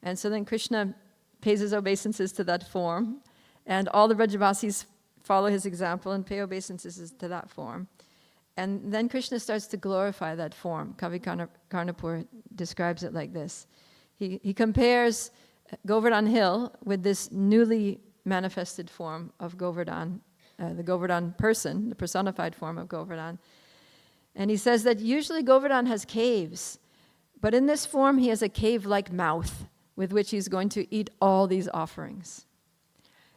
Speaker 5: And so then Krishna pays his obeisances to that form, and all the Brajavasis follow his example and pay obeisances to that form. And then Krishna starts to glorify that form. Kavi Karnapur describes it like this. He compares Govardhan Hill with this newly manifested form of Govardhan, the Govardhan person, the personified form of Govardhan. And he says that usually Govardhan has caves, but in this form he has a cave-like mouth with which he's going to eat all these offerings.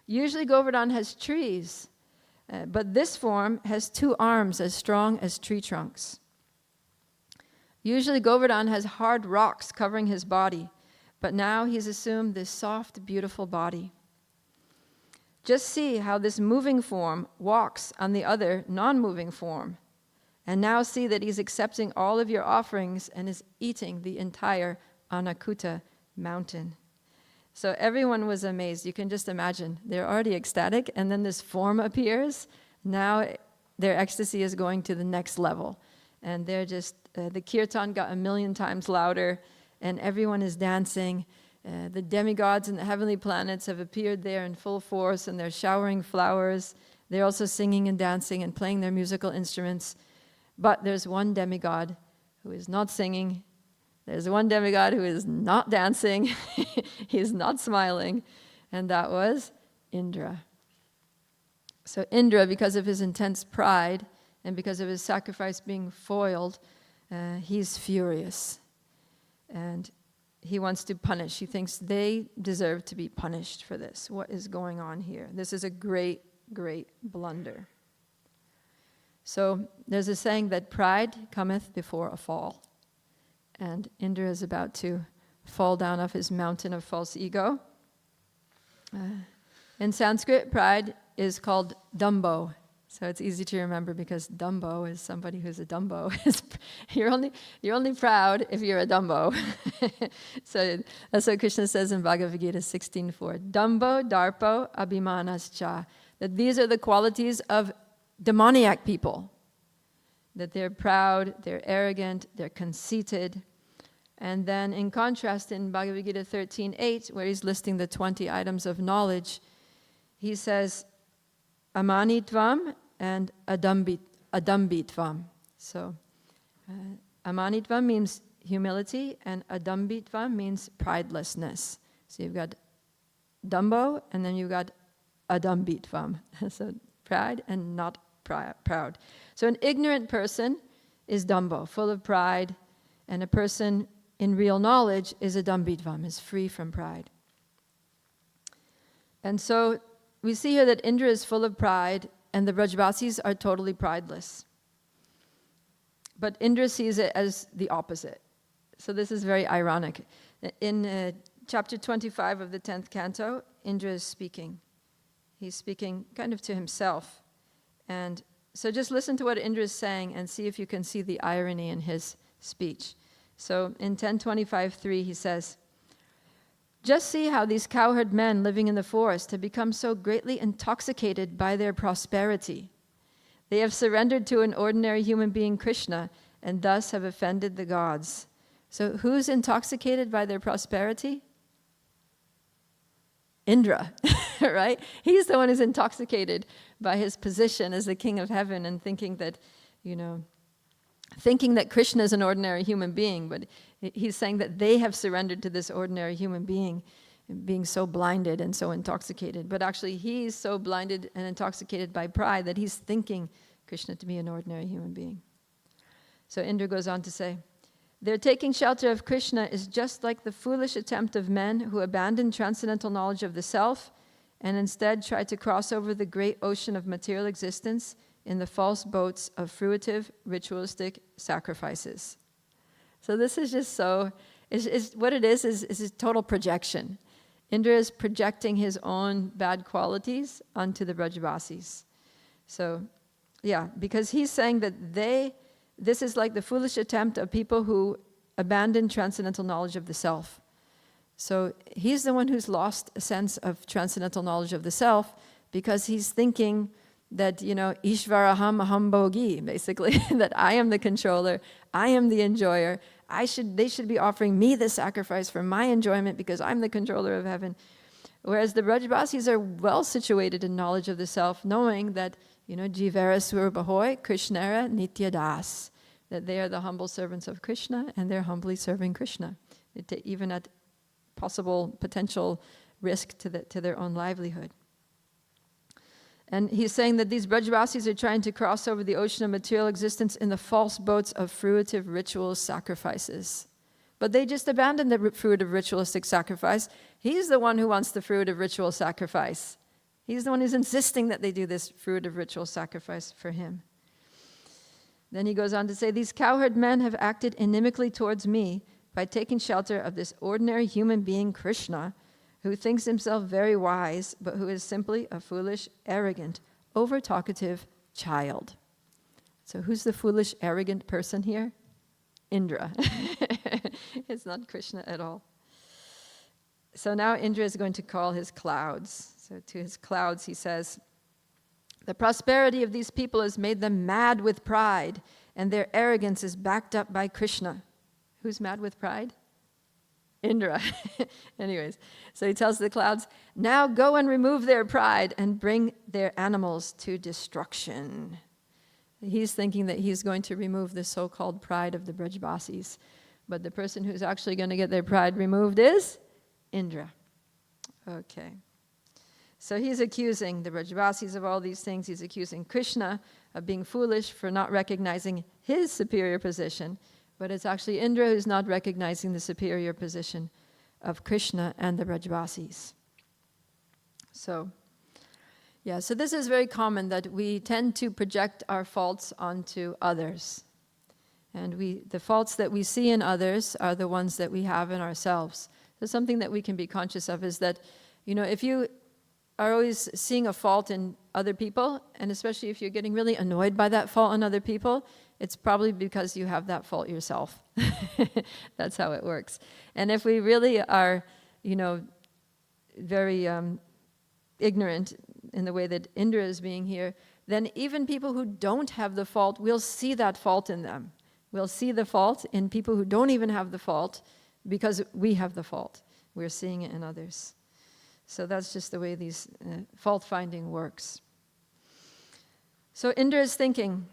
Speaker 5: Usually Govardhan has trees, but this form has 2 arms as strong as tree trunks. Usually Govardhan has hard rocks covering his body, but now he's assumed this soft, beautiful body. Just see how this moving form walks on the other non-moving form. And now see that he's accepting all of your offerings and is eating the entire Annakuta mountain. So everyone was amazed. You can just imagine. They're already ecstatic, and then this form appears. Now their ecstasy is going to the next level. And they're just, the kirtan got 1,000,000 times louder, and everyone is dancing. The demigods and the heavenly planets have appeared there in full force, and they're showering flowers. They're also singing and dancing and playing their musical instruments. But there's one demigod who is not singing. There's one demigod who is not dancing. He's not smiling. And that was Indra. So Indra, because of his intense pride and because of his sacrifice being foiled, he's furious. And he wants to punish. He thinks they deserve to be punished for this. What is going on here? This is a great, great blunder. So there's a saying that pride cometh before a fall. And Indra is about to fall down off his mountain of false ego. In Sanskrit, pride is called Dumbo. So it's easy to remember because Dumbo is somebody who's a Dumbo. You're only proud if you're a Dumbo. So that's what Krishna says in Bhagavad Gita 16.4. Dumbo, Darpo, Abhimanascha. That these are the qualities of demoniac people. That they're proud, they're arrogant, they're conceited. And then in contrast in Bhagavad Gita 13.8, where he's listing the 20 items of knowledge, he says, Amanitvam and Adambitvam. So, Amanitvam means humility, and Adambitvam means pridelessness. So you've got Dumbo, and then you've got Adambitvam. So pride and not proud. So an ignorant person is Dumbo, full of pride, and a person in real knowledge is Adambitvam, is free from pride. And so we see here that Indra is full of pride, and the Brajbasis are totally prideless. But Indra sees it as the opposite. So this is very ironic. In chapter 25 of the 10th canto, Indra is speaking. He's speaking kind of to himself. And so just listen to what Indra is saying and see if you can see the irony in his speech. So in 10:25:3 he says, just see how these cowherd men living in the forest have become so greatly intoxicated by their prosperity. They have surrendered to an ordinary human being, Krishna, and thus have offended the gods. So who's intoxicated by their prosperity? Indra, right? He's the one who's intoxicated by his position as the king of heaven and thinking that Krishna is an ordinary human being, but he's saying that they have surrendered to this ordinary human being, being so blinded and so intoxicated. But actually, he's so blinded and intoxicated by pride that he's thinking Krishna to be an ordinary human being. So Indra goes on to say, their taking shelter of Krishna is just like the foolish attempt of men who abandon transcendental knowledge of the self and instead try to cross over the great ocean of material existence in the false boats of fruitive, ritualistic sacrifices. So this is just so, what it is total projection. Indra is projecting his own bad qualities onto the Brajbasis. So, yeah, because he's saying that this is like the foolish attempt of people who abandon transcendental knowledge of the self. So he's the one who's lost a sense of transcendental knowledge of the self because he's thinking that, Ishvaraham aham bhogi, basically, that I am the controller, I am the enjoyer, they should be offering me the sacrifice for my enjoyment because I'm the controller of heaven. Whereas the Brajbasis are well situated in knowledge of the self, knowing that, Jivara Surbahoy, Krishnara Nityadas, that they are the humble servants of Krishna and they're humbly serving Krishna, even at potential risk to their own livelihood. And he's saying that these Brajbasis are trying to cross over the ocean of material existence in the false boats of fruitive ritual sacrifices. But they just abandoned the fruit of ritualistic sacrifice. He's the one who wants the fruit of ritual sacrifice. He's the one who's insisting that they do this fruit of ritual sacrifice for him. Then he goes on to say, these cowherd men have acted inimically towards me by taking shelter of this ordinary human being, Krishna, who thinks himself very wise, but who is simply a foolish, arrogant, over-talkative child. So who's the foolish, arrogant person here? Indra. It's not Krishna at all. So now Indra is going to call his clouds. So to his clouds he says, the prosperity of these people has made them mad with pride, and their arrogance is backed up by Krishna. Who's mad with pride? Indra. Anyways, so he tells the clouds, now go and remove their pride and bring their animals to destruction. He's thinking that he's going to remove the so-called pride of the Brajbasis. But the person who's actually going to get their pride removed is Indra. Okay. So he's accusing the Brajbasis of all these things. He's accusing Krishna of being foolish for not recognizing his superior position. But it's actually Indra who's not recognizing the superior position of Krishna and the Brajbasis. So this is very common, that we tend to project our faults onto others. And the faults that we see in others are the ones that we have in ourselves. So something that we can be conscious of is that, if you are always seeing a fault in other people, and especially if you're getting really annoyed by that fault in other people, it's probably because you have that fault yourself. That's how it works. And if we really are, very ignorant in the way that Indra is being here, then even people who don't have the fault, we'll see that fault in them. We'll see the fault in people who don't even have the fault because we have the fault. We're seeing it in others. So that's just the way these fault-finding works. So Indra is thinking,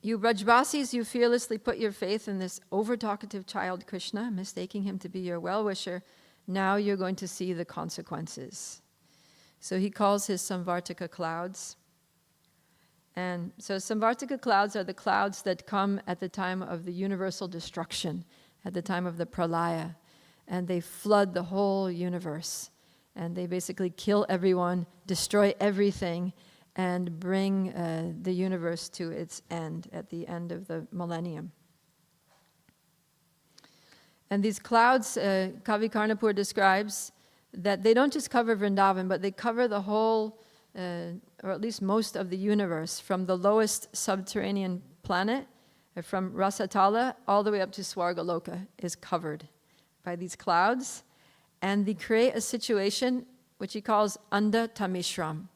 Speaker 5: you Brajbasis, you fearlessly put your faith in this over-talkative child Krishna, mistaking him to be your well-wisher. Now you're going to see the consequences. So he calls his Samvartaka clouds. And so Samvartaka clouds are the clouds that come at the time of the universal destruction, at the time of the pralaya. And they flood the whole universe. And they basically kill everyone, destroy everything, and bring the universe to its end, at the end of the millennium. And these clouds, Kavi Karnapur describes that they don't just cover Vrindavan, but they cover the whole, or at least most of the universe, from the lowest subterranean planet, from Rasatala, all the way up to Swargaloka, is covered by these clouds. And they create a situation which he calls Anda Tamishram,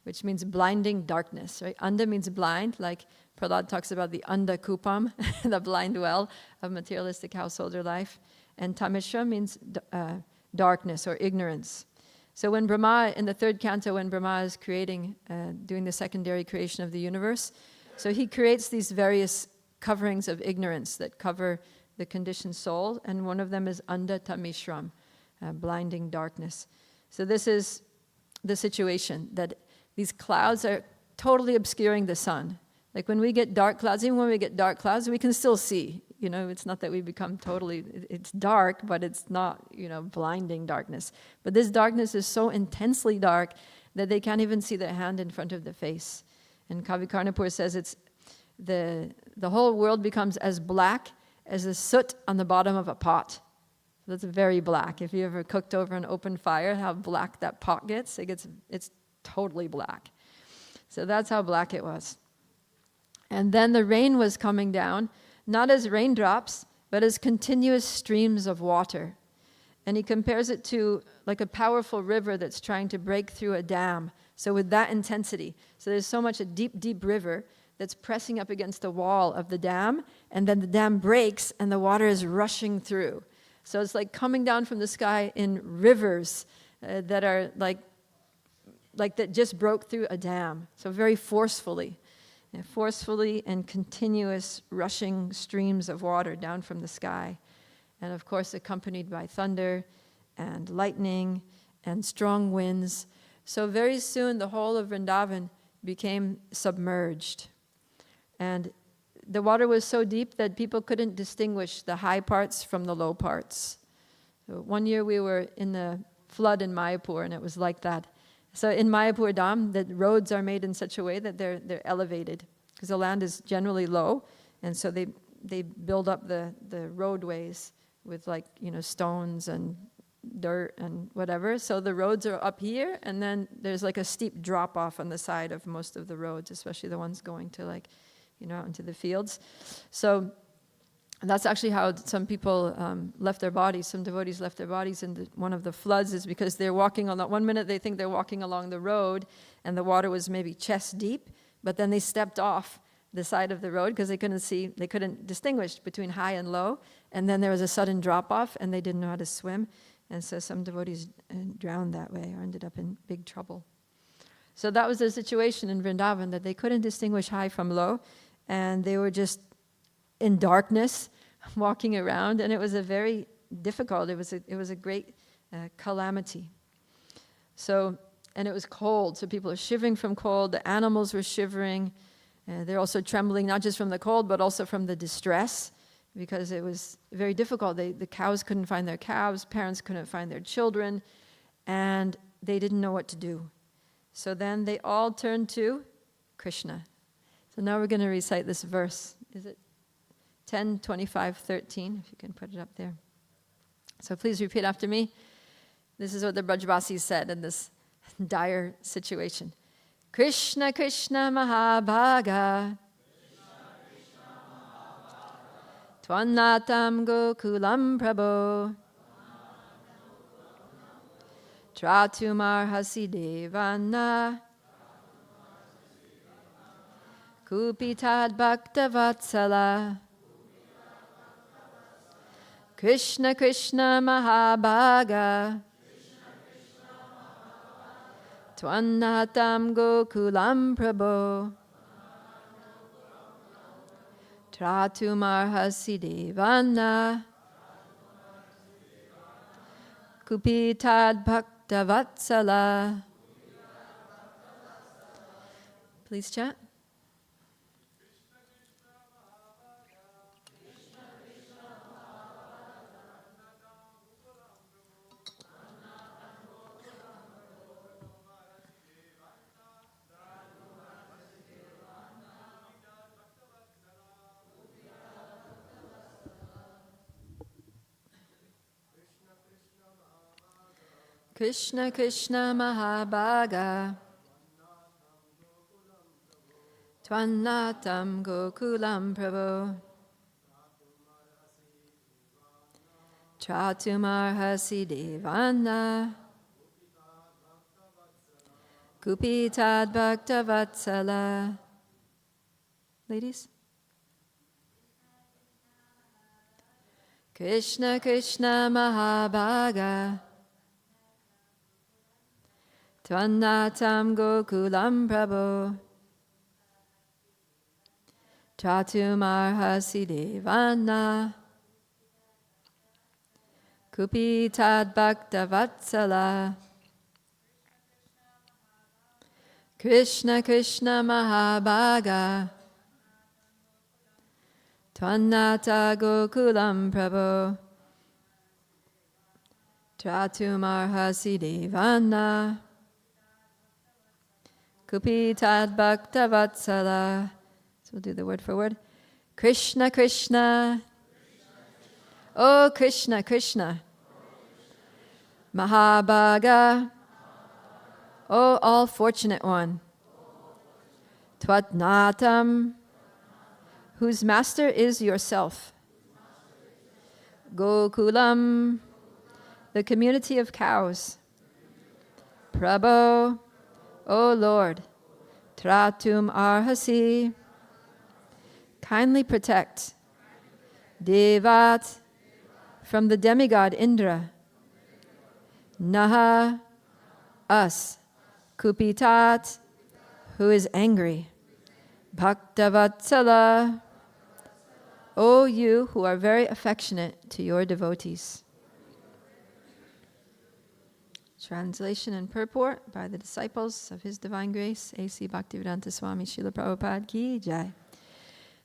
Speaker 5: which means blinding darkness, right? Anda means blind, like Prahlad talks about the Anda Kupam, the blind well of materialistic householder life. And Tamishram means darkness or ignorance. So when Brahma, in the third canto, when Brahma is creating, doing the secondary creation of the universe, so he creates these various coverings of ignorance that cover the conditioned soul, and one of them is Anda Tamishram, blinding darkness. So this is the situation, that these clouds are totally obscuring the sun. Like when we get dark clouds, even when we get dark clouds, we can still see. It's not that we become totally, it's dark, but it's not, blinding darkness. But this darkness is so intensely dark that they can't even see the hand in front of the face. And Kavi Karnapur says it's the whole world becomes as black as the soot on the bottom of a pot. That's very black. If you ever cooked over an open fire, how black that pot gets, it's totally black. So that's how black it was. And then the rain was coming down, not as raindrops, but as continuous streams of water. And he compares it to like a powerful river that's trying to break through a dam. So with that intensity. So there's so much a deep, deep river that's pressing up against the wall of the dam, and then the dam breaks and the water is rushing through. So it's like coming down from the sky in rivers that are like that just broke through a dam. So very forcefully and continuous rushing streams of water down from the sky. And of course accompanied by thunder and lightning and strong winds. So very soon the whole of Vrindavan became submerged. And the water was so deep that people couldn't distinguish the high parts from the low parts. So one year we were in the flood in Mayapur, and it was like that. So in Mayapur Dham, the roads are made in such a way that they're elevated, because the land is generally low, and so they build up the roadways with stones and dirt and whatever. So the roads are up here, and then there's like a steep drop off on the side of most of the roads, especially the ones going to like, out into the fields. So that's actually how some people left their bodies. Some devotees left their bodies in one of the floods, is because they're walking on that. One minute they think they're walking along the road and the water was maybe chest deep, but then they stepped off the side of the road because they couldn't distinguish between high and low, and then there was a sudden drop off and they didn't know how to swim, and so some devotees drowned that way or ended up in big trouble. So that was the situation in Vrindavan, that they couldn't distinguish high from low, and they were just in darkness, walking around, and it was a very difficult. It was a great calamity. So, and it was cold, so people are shivering from cold. The animals were shivering. They're also trembling, not just from the cold, but also from the distress, because it was very difficult. The cows couldn't find their calves, parents couldn't find their children, and they didn't know what to do. So then they all turned to Krishna. So now we're going to recite this verse. Is it 10:25:13, if you can put it up there. So please repeat after me. This is what the Brajvasis said in this dire situation. Krishna Krishna Mahabhaga Tvannatam Gokulam Prabho Tratumar Devana Kupitad Bhaktavatsala Krishna Krishna Mahabhaga Tvannatam Gokulam Prabho Tratumar Devana Kupitad Bhaktavatsala. Please chat. Krishna Krishna Mahabhaga Tvannatam Gokulam Prabho Tratumar Devana Kupitad Bhaktavatsala. Ladies? Krishna Krishna Mahabhaga Tvannatam Gokulam Prabho Tratumar Devana Kupitad Bhaktavatsala. Krishna Krishna Mahabhaga Tvannata Gokulam Prabho Tratumar Devana Kupitad Bhaktavatsala. So we'll do the word for word. Krishna Krishna. Oh Krishna Krishna. Mahabhaga. Oh all fortunate one. Tvatnatam. Whose master is yourself. Gokulam. The community of cows. Prabho. O Lord, Tratum Arhasi, kindly protect Devat from the demigod Indra, Naha, us, Kupitat, who is angry, Bhaktavatsala, O you who are very affectionate to your devotees. Translation and purport by the disciples of His Divine Grace, A.C. Bhaktivedanta Swami Srila Prabhupada Ki Jai.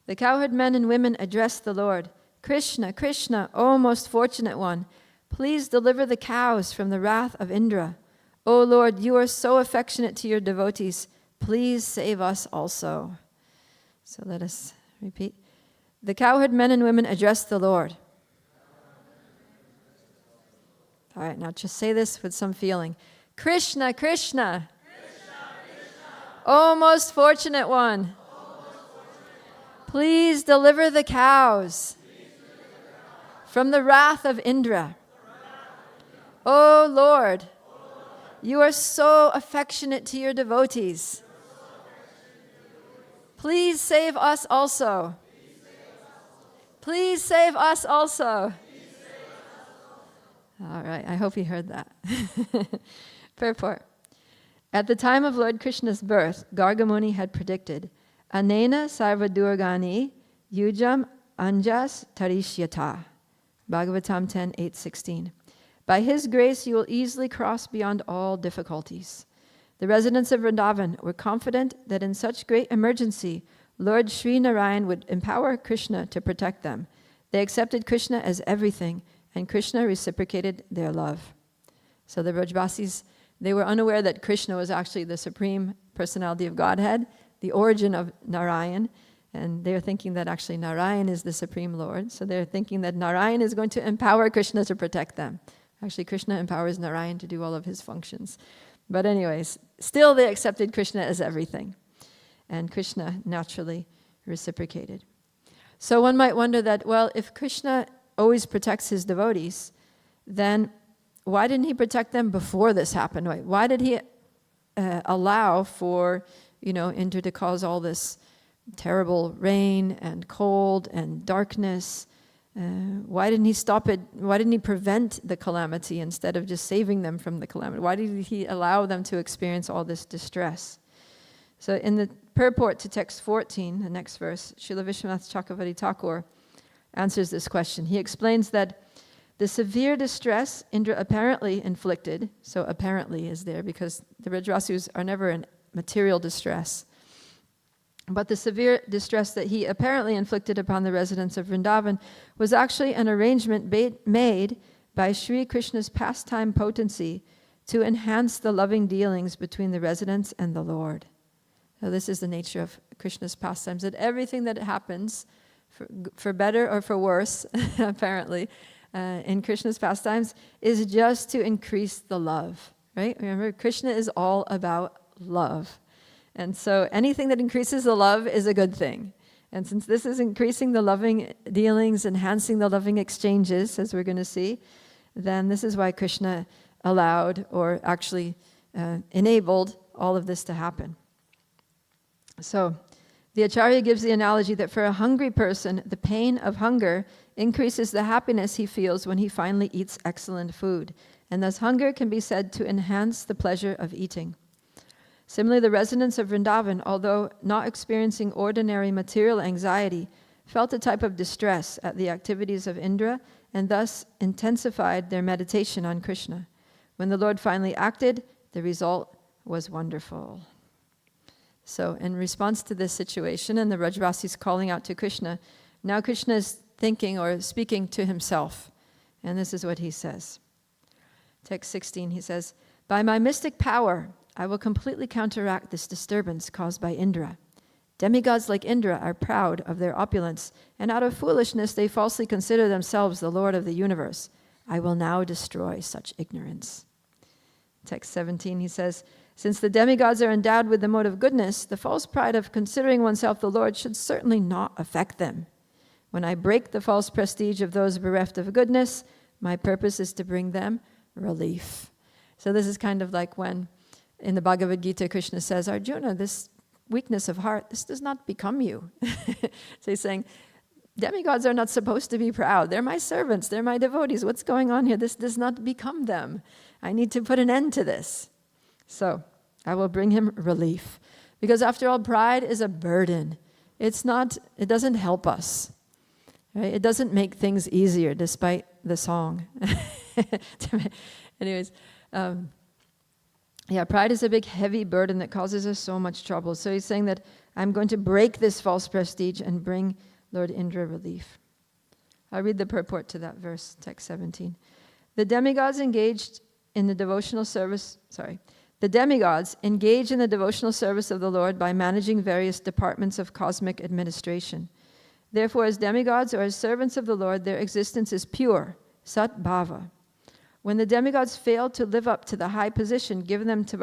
Speaker 5: The cowherd men and women addressed the Lord. Krishna, Krishna, O most fortunate one, please deliver the cows from the wrath of Indra. O Lord, you are so affectionate to your devotees. Please save us also. So let us repeat. The cowherd men and women addressed the Lord. All right, now just say this with some feeling. Krishna, Krishna. O most fortunate one. Please deliver the cows from the wrath of Indra. O Lord, you are so affectionate to your devotees. Please save us also. Please save us also. All right, I hope you heard that. Purport. At the time of Lord Krishna's birth, Gargamuni had predicted, Anena sarva durgani yujam anjas tarishyata. Bhagavatam 10, 8, 16. By his grace you will easily cross beyond all difficulties. The residents of Vrindavan were confident that in such great emergency, Lord Sri Narayan would empower Krishna to protect them. They accepted Krishna as everything, and Krishna reciprocated their love. So the Brajbasis, they were unaware that Krishna was actually the Supreme Personality of Godhead, the origin of Narayan, and they're thinking that actually Narayan is the Supreme Lord. So they're thinking that Narayan is going to empower Krishna to protect them. Actually, Krishna empowers Narayan to do all of his functions. But anyways, still they accepted Krishna as everything. And Krishna naturally reciprocated. So one might wonder that, well, if Krishna always protects his devotees, then why didn't he protect them before this happened? Why did he allow for, Indra to cause all this terrible rain and cold and darkness? Why didn't he stop it? Why didn't he prevent the calamity instead of just saving them from the calamity? Why did he allow them to experience all this distress? So in the purport to text 14, the next verse, Srila Vishwanath Chakravarti Thakur answers this question. He explains that the severe distress Indra apparently inflicted, so apparently is there because the Brajvasis are never in material distress, but the severe distress that he apparently inflicted upon the residents of Vrindavan was actually an arrangement made by Sri Krishna's pastime potency to enhance the loving dealings between the residents and the Lord. So this is the nature of Krishna's pastimes, that everything that happens, for better or for worse, apparently, in Krishna's pastimes, is just to increase the love, right? Remember, Krishna is all about love. And so anything that increases the love is a good thing. And since this is increasing the loving dealings, enhancing the loving exchanges, as we're going to see, then this is why Krishna allowed or actually enabled all of this to happen. So the Acharya gives the analogy that for a hungry person, the pain of hunger increases the happiness he feels when he finally eats excellent food. And thus hunger can be said to enhance the pleasure of eating. Similarly, the residents of Vrindavan, although not experiencing ordinary material anxiety, felt a type of distress at the activities of Indra and thus intensified their meditation on Krishna. When the Lord finally acted, the result was wonderful. So in response to this situation and the Brajvasis calling out to Krishna, now Krishna is thinking or speaking to himself. And this is what he says. Text 16, he says, "By my mystic power, I will completely counteract this disturbance caused by Indra. Demigods like Indra are proud of their opulence, and out of foolishness they falsely consider themselves the Lord of the universe. I will now destroy such ignorance." Text 17, he says, "Since the demigods are endowed with the mode of goodness, the false pride of considering oneself the Lord should certainly not affect them. When I break the false prestige of those bereft of goodness, my purpose is to bring them relief." So this is kind of like when in the Bhagavad Gita, Krishna says, Arjuna, this weakness of heart, this does not become you. So he's saying, demigods are not supposed to be proud. They're my servants. They're my devotees. What's going on here? This does not become them. I need to put an end to this. So I will bring him relief. Because after all, pride is a burden. It doesn't help us. Right? It doesn't make things easier, despite the song. Anyways, pride is a big, heavy burden that causes us so much trouble. So he's saying that I'm going to break this false prestige and bring Lord Indra relief. I'll read the purport to that verse, text 17. The demigods engage in the devotional service of the Lord by managing various departments of cosmic administration. Therefore, as demigods or as servants of the Lord, their existence is pure, sat bhava. When the demigods fail to live up to the high position given to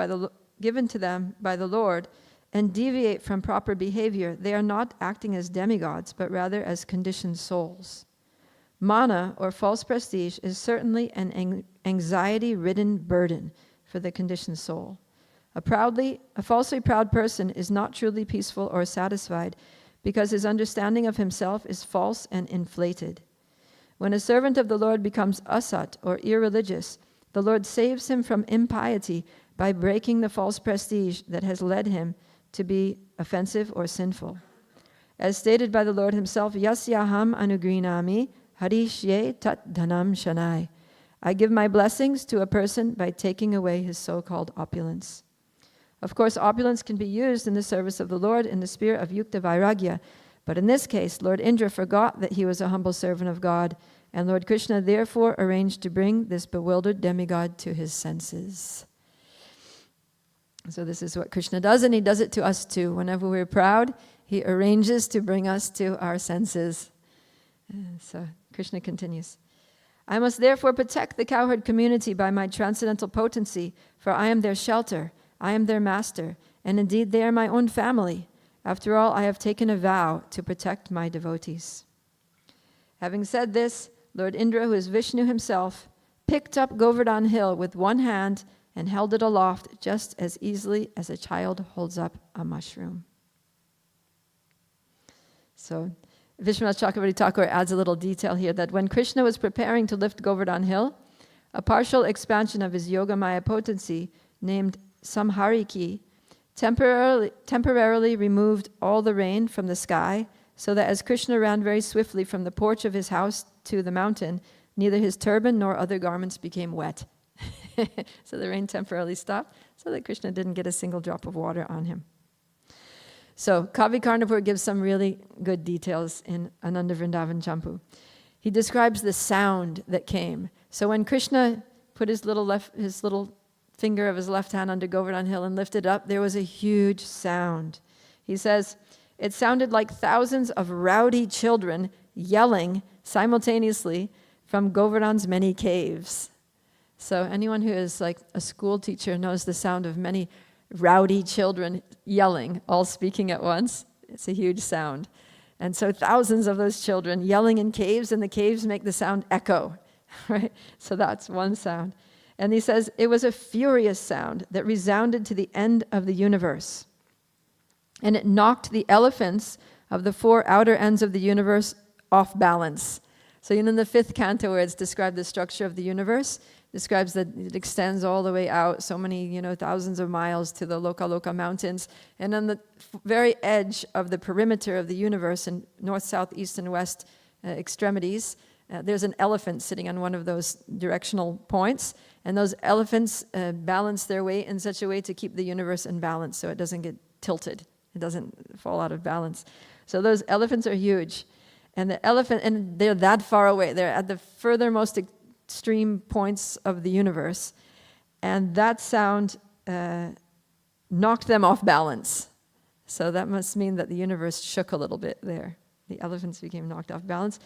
Speaker 5: them by the Lord and deviate from proper behavior, they are not acting as demigods, but rather as conditioned souls. Mana, or false prestige, is certainly an anxiety-ridden burden for the conditioned soul. A falsely proud person is not truly peaceful or satisfied because his understanding of himself is false and inflated. When a servant of the Lord becomes asat, or irreligious, the Lord saves him from impiety by breaking the false prestige that has led him to be offensive or sinful. As stated by the Lord himself, Yasyaham anugrinami harishye tat dhanam shanai. I give my blessings to a person by taking away his so-called opulence. Of course, opulence can be used in the service of the Lord in the spirit of yukta vairagya, but in this case, Lord Indra forgot that he was a humble servant of God, and Lord Krishna therefore arranged to bring this bewildered demigod to his senses. So this is what Krishna does, and he does it to us too. Whenever we're proud, he arranges to bring us to our senses. So Krishna continues. I must therefore protect the cowherd community by my transcendental potency, for I am their shelter, I am their master, and indeed they are my own family. After all, I have taken a vow to protect my devotees. Having said this, Lord Indra, who is Vishnu himself, picked up Govardhan hill with one hand and held it aloft just as easily as a child holds up a mushroom. So Vishwanath Chakravarti Thakur adds a little detail here that when Krishna was preparing to lift Govardhan hill, a partial expansion of his Yogamaya potency named Samhariki temporarily removed all the rain from the sky, so that as Krishna ran very swiftly from the porch of his house to the mountain, neither his turban nor other garments became wet. So the rain temporarily stopped, so that Krishna didn't get a single drop of water on him. So Kavi Karnapur gives some really good details in Ananda Vrindavan Champu. He describes the sound that came. So when Krishna put his little finger of his left hand under Govardhan hill and lifted up, there was a huge sound. He says, it sounded like thousands of rowdy children yelling simultaneously from Govardhan's many caves. So anyone who is like a school teacher knows the sound of many rowdy children yelling, all speaking at once. It's a huge sound. And so thousands of those children yelling in caves, and the caves make the sound echo, right? So that's one sound. And he says, it was a furious sound that resounded to the end of the universe. And it knocked the elephants of the four outer ends of the universe off balance. So in the 5th canto, where it's described the structure of the universe, describes that it extends all the way out, so many, thousands of miles to the Loka mountains. And on the very edge of the perimeter of the universe, in north, south, east, and west extremities, there's an elephant sitting on one of those directional points. And those elephants balance their weight in such a way to keep the universe in balance, so it doesn't get tilted. It doesn't fall out of balance. So those elephants are huge. And they're that far away. They're at the furthermost extreme points of the universe. And that sound knocked them off balance. So that must mean that the universe shook a little bit there. The elephants became knocked off balance.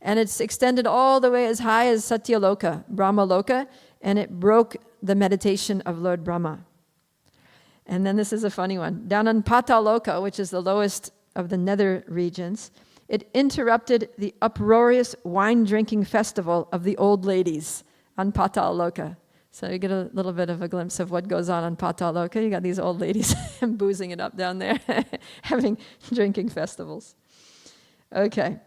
Speaker 5: And it's extended all the way as high as Satyaloka, Brahmaloka, and it broke the meditation of Lord Brahma. And then this is a funny one. Down on Pataloka, which is the lowest of the nether regions, it interrupted the uproarious wine-drinking festival of the old ladies on Pataloka. So you get a little bit of a glimpse of what goes on Pataloka. You got these old ladies boozing it up down there, having drinking festivals. Okay.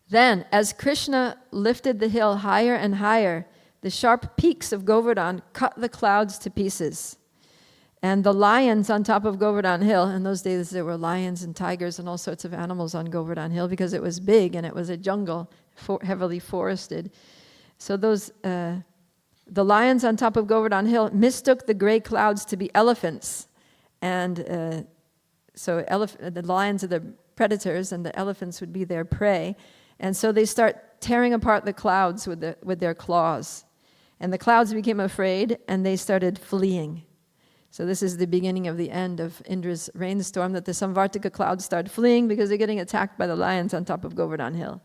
Speaker 5: Then, as Krishna lifted the hill higher and higher, the sharp peaks of Govardhan cut the clouds to pieces. And the lions on top of Govardhan Hill, in those days there were lions and tigers and all sorts of animals on Govardhan Hill because it was big and it was a jungle, heavily forested. So the lions on top of Govardhan Hill mistook the gray clouds to be elephants. And so the lions are the predators and the elephants would be their prey. And so they start tearing apart the clouds with their claws. And the clouds became afraid and they started fleeing. So this is the beginning of the end of Indra's rainstorm, that the Samvartika clouds start fleeing because they're getting attacked by the lions on top of Govardhan Hill.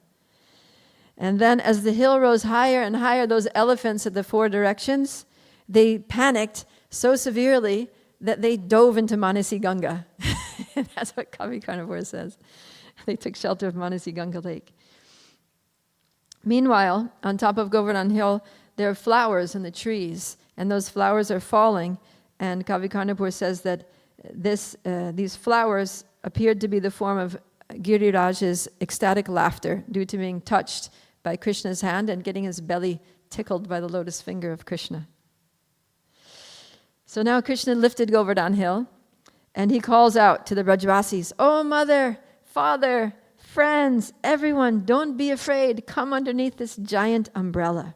Speaker 5: And then as the hill rose higher and higher, those elephants at the four directions, they panicked so severely that they dove into Manasi Ganga. That's what Kavi Karnapur says. They took shelter of Manasi Ganga Lake. Meanwhile, on top of Govardhan Hill, there are flowers in the trees, and those flowers are falling. And Kavi Karnapur says that these flowers appeared to be the form of Giriraj's ecstatic laughter due to being touched by Krishna's hand and getting his belly tickled by the lotus finger of Krishna. So now Krishna lifted Govardhan Hill, and he calls out to the Brajvasis, "Oh, mother, father, friends, everyone, don't be afraid. Come underneath this giant umbrella.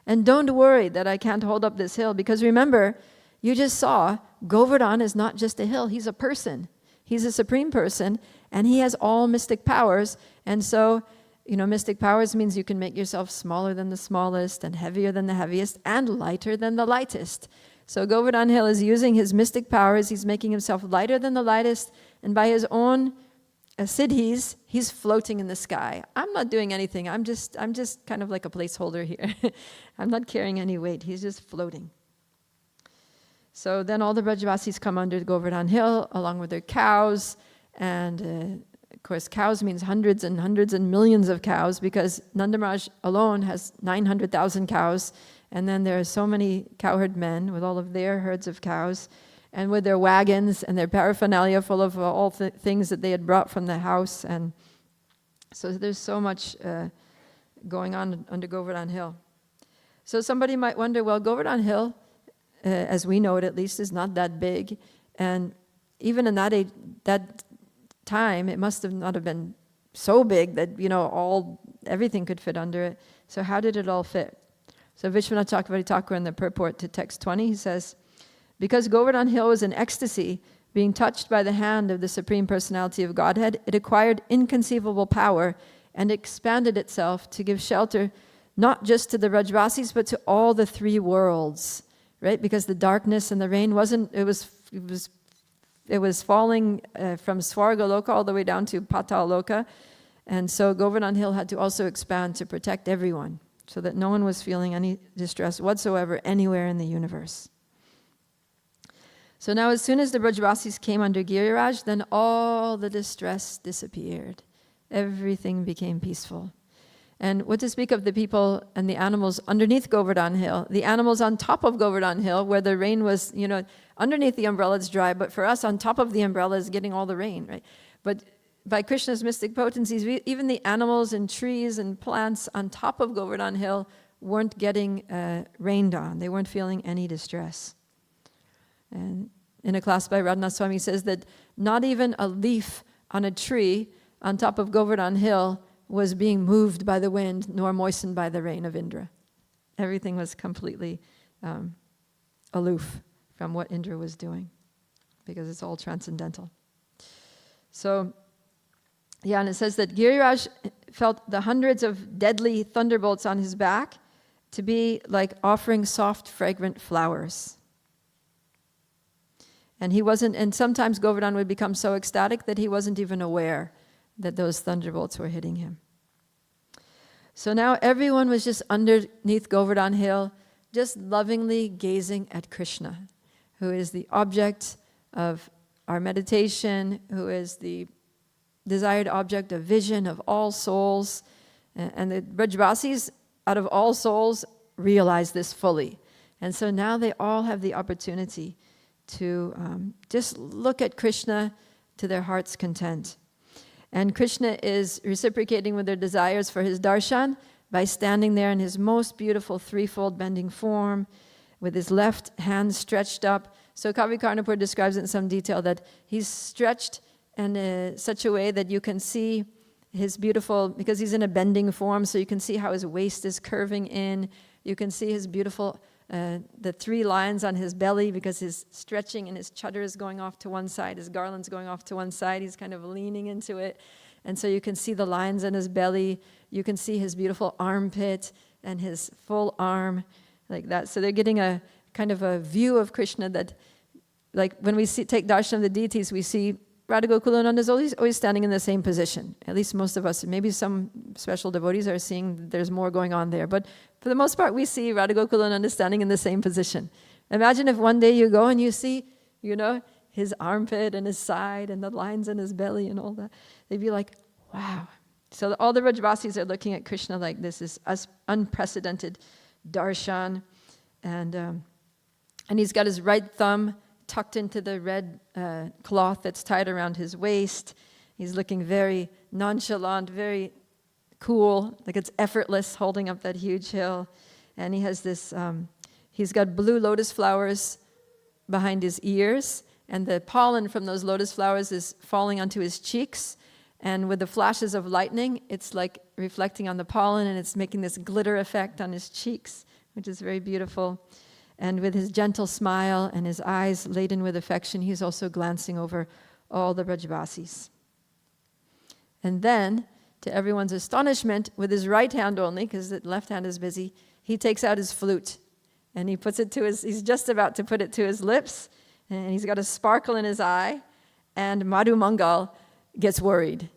Speaker 5: And don't worry that I can't hold up this hill, because remember, you just saw Govardhan is not just a hill, he's a person. He's a supreme person, and he has all mystic powers. And so, mystic powers means you can make yourself smaller than the smallest, and heavier than the heaviest, and lighter than the lightest. So Govardhan Hill is using his mystic powers. He's making himself lighter than the lightest, and by his own siddhis, he's floating in the sky. I'm not doing anything. I'm just kind of like a placeholder here. I'm not carrying any weight. He's just floating. So then all the Brajvasis come under Govardhan Hill along with their cows, and of course cows means hundreds and hundreds and millions of cows, because Nanda Maharaj alone has 900,000 cows, and then there are so many cowherd men with all of their herds of cows, and with their wagons and their paraphernalia full of all things that they had brought from the house. And so there's so much going on under Govardhan Hill. So somebody might wonder, well, Govardhan Hill, as we know it at least, is not that big. And even in that time, it must have not have been so big that, everything could fit under it. So how did it all fit? So Vishwanath Chakravarti Thakur in the purport to text 20, he says, because Govardhan Hill was in ecstasy, being touched by the hand of the Supreme Personality of Godhead, it acquired inconceivable power and expanded itself to give shelter not just to the Brajvasis, but to all the three worlds, right? Because the darkness and the rain it was falling from Swarga Loka all the way down to Patal Loka. And so Govardhan Hill had to also expand to protect everyone, so that no one was feeling any distress whatsoever anywhere in the universe. So now as soon as the Brajvasis came under Giriraj, then all the distress disappeared. Everything became peaceful. And what to speak of the people and the animals underneath Govardhan Hill, the animals on top of Govardhan Hill, where the rain was, underneath the umbrella it's dry, but for us on top of the umbrella is getting all the rain, right? But by Krishna's mystic potencies, even the animals and trees and plants on top of Govardhan Hill weren't getting rained on. They weren't feeling any distress. And in a class by Radhanath Swami says that not even a leaf on a tree on top of Govardhan Hill was being moved by the wind nor moistened by the rain of Indra. Everything was completely aloof from what Indra was doing, because it's all transcendental. So, and it says that Giriraj felt the hundreds of deadly thunderbolts on his back to be like offering soft, fragrant flowers. And sometimes Govardhan would become so ecstatic that he wasn't even aware that those thunderbolts were hitting him. So now everyone was just underneath Govardhan Hill, just lovingly gazing at Krishna, who is the object of our meditation, who is the desired object of vision of all souls. And the Brajvasis, out of all souls, realize this fully. And so now they all have the opportunity to just look at Krishna to their heart's content. And Krishna is reciprocating with their desires for his darshan by standing there in his most beautiful threefold bending form with his left hand stretched up. So Kavi Karnapur describes it in some detail that he's stretched in such a way that you can see his beautiful, because he's in a bending form, so you can see how his waist is curving in. You can see his beautiful the three lines on his belly, because his stretching and his chadar is going off to one side, his garland's going off to one side, he's kind of leaning into it. And so you can see the lines in his belly, you can see his beautiful armpit and his full arm, like that. So they're getting a kind of a view of Krishna that, like when we take darshan of the deities, we see Radha Gokulananda is always standing in the same position. At least most of us. Maybe some special devotees are seeing there's more going on there. But for the most part, we see Radha Gokulananda standing in the same position. Imagine if one day you go and you see, his armpit and his side and the lines in his belly and all that. They'd be like, wow. So all the Vrajavasis are looking at Krishna like this is unprecedented darshan. And he's got his right thumb tucked into the red cloth that's tied around his waist. He's looking very nonchalant, very cool, like it's effortless, holding up that huge hill. And he has this, he's got blue lotus flowers behind his ears, and the pollen from those lotus flowers is falling onto his cheeks. And with the flashes of lightning, it's like reflecting on the pollen, and it's making this glitter effect on his cheeks, which is very beautiful. And with his gentle smile and his eyes laden with affection, he's also glancing over all the Vrajavasis. And then, to everyone's astonishment, with his right hand only, because the left hand is busy, he takes out his flute. And he puts it he's just about to put it to his lips, and he's got a sparkle in his eye, and Madhu Mangal gets worried.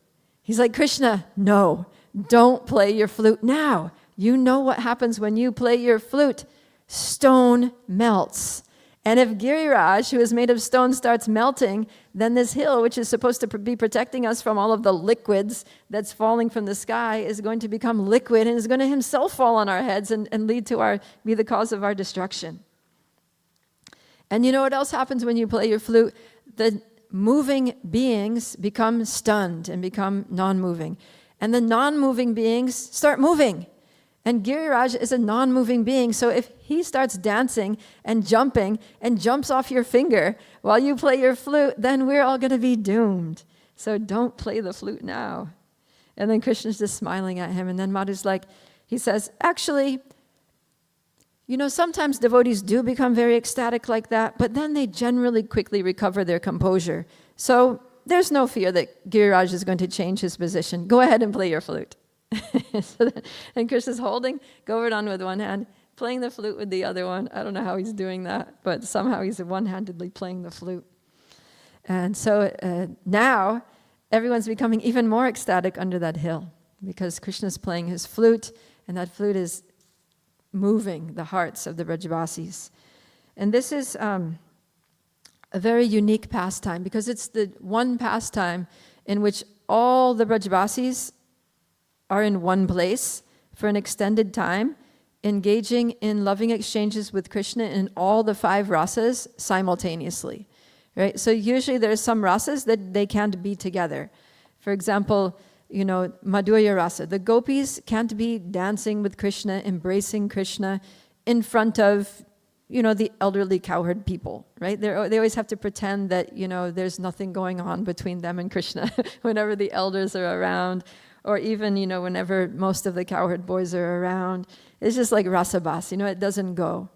Speaker 5: He's like, Krishna, no, don't play your flute now. You know what happens when you play your flute. Stone melts. And if Giriraj, who is made of stone, starts melting, then this hill, which is supposed to be protecting us from all of the liquids that's falling from the sky, is going to become liquid and is going to himself fall on our heads and lead to be the cause of our destruction. And you know what else happens when you play your flute? The moving beings become stunned and become non-moving. And the non-moving beings start moving. And Giriraj is a non-moving being, so if he starts dancing and jumping and jumps off your finger while you play your flute, then we're all going to be doomed. So don't play the flute now. And then Krishna's just smiling at him, and then Madhu's like, he says, actually, sometimes devotees do become very ecstatic like that, but then they generally quickly recover their composure. So there's no fear that Giriraj is going to change his position. Go ahead and play your flute. And Krishna's holding Govardhan with one hand, playing the flute with the other one. I don't know how he's doing that, but somehow he's one-handedly playing the flute. And so now everyone's becoming even more ecstatic under that hill because Krishna's playing his flute, and that flute is moving the hearts of the Vrajavasis. And this is a very unique pastime because it's the one pastime in which all the Vrajavasis are in one place for an extended time, engaging in loving exchanges with Krishna in all the 5 rasas simultaneously, right? So usually there's some rasas that they can't be together. For example, Madhurya rasa. The gopis can't be dancing with Krishna, embracing Krishna in front of, the elderly cowherd people, right? They always have to pretend that, there's nothing going on between them and Krishna whenever the elders are around. Or even, whenever most of the cowherd boys are around. It's just like rasabas, it doesn't go.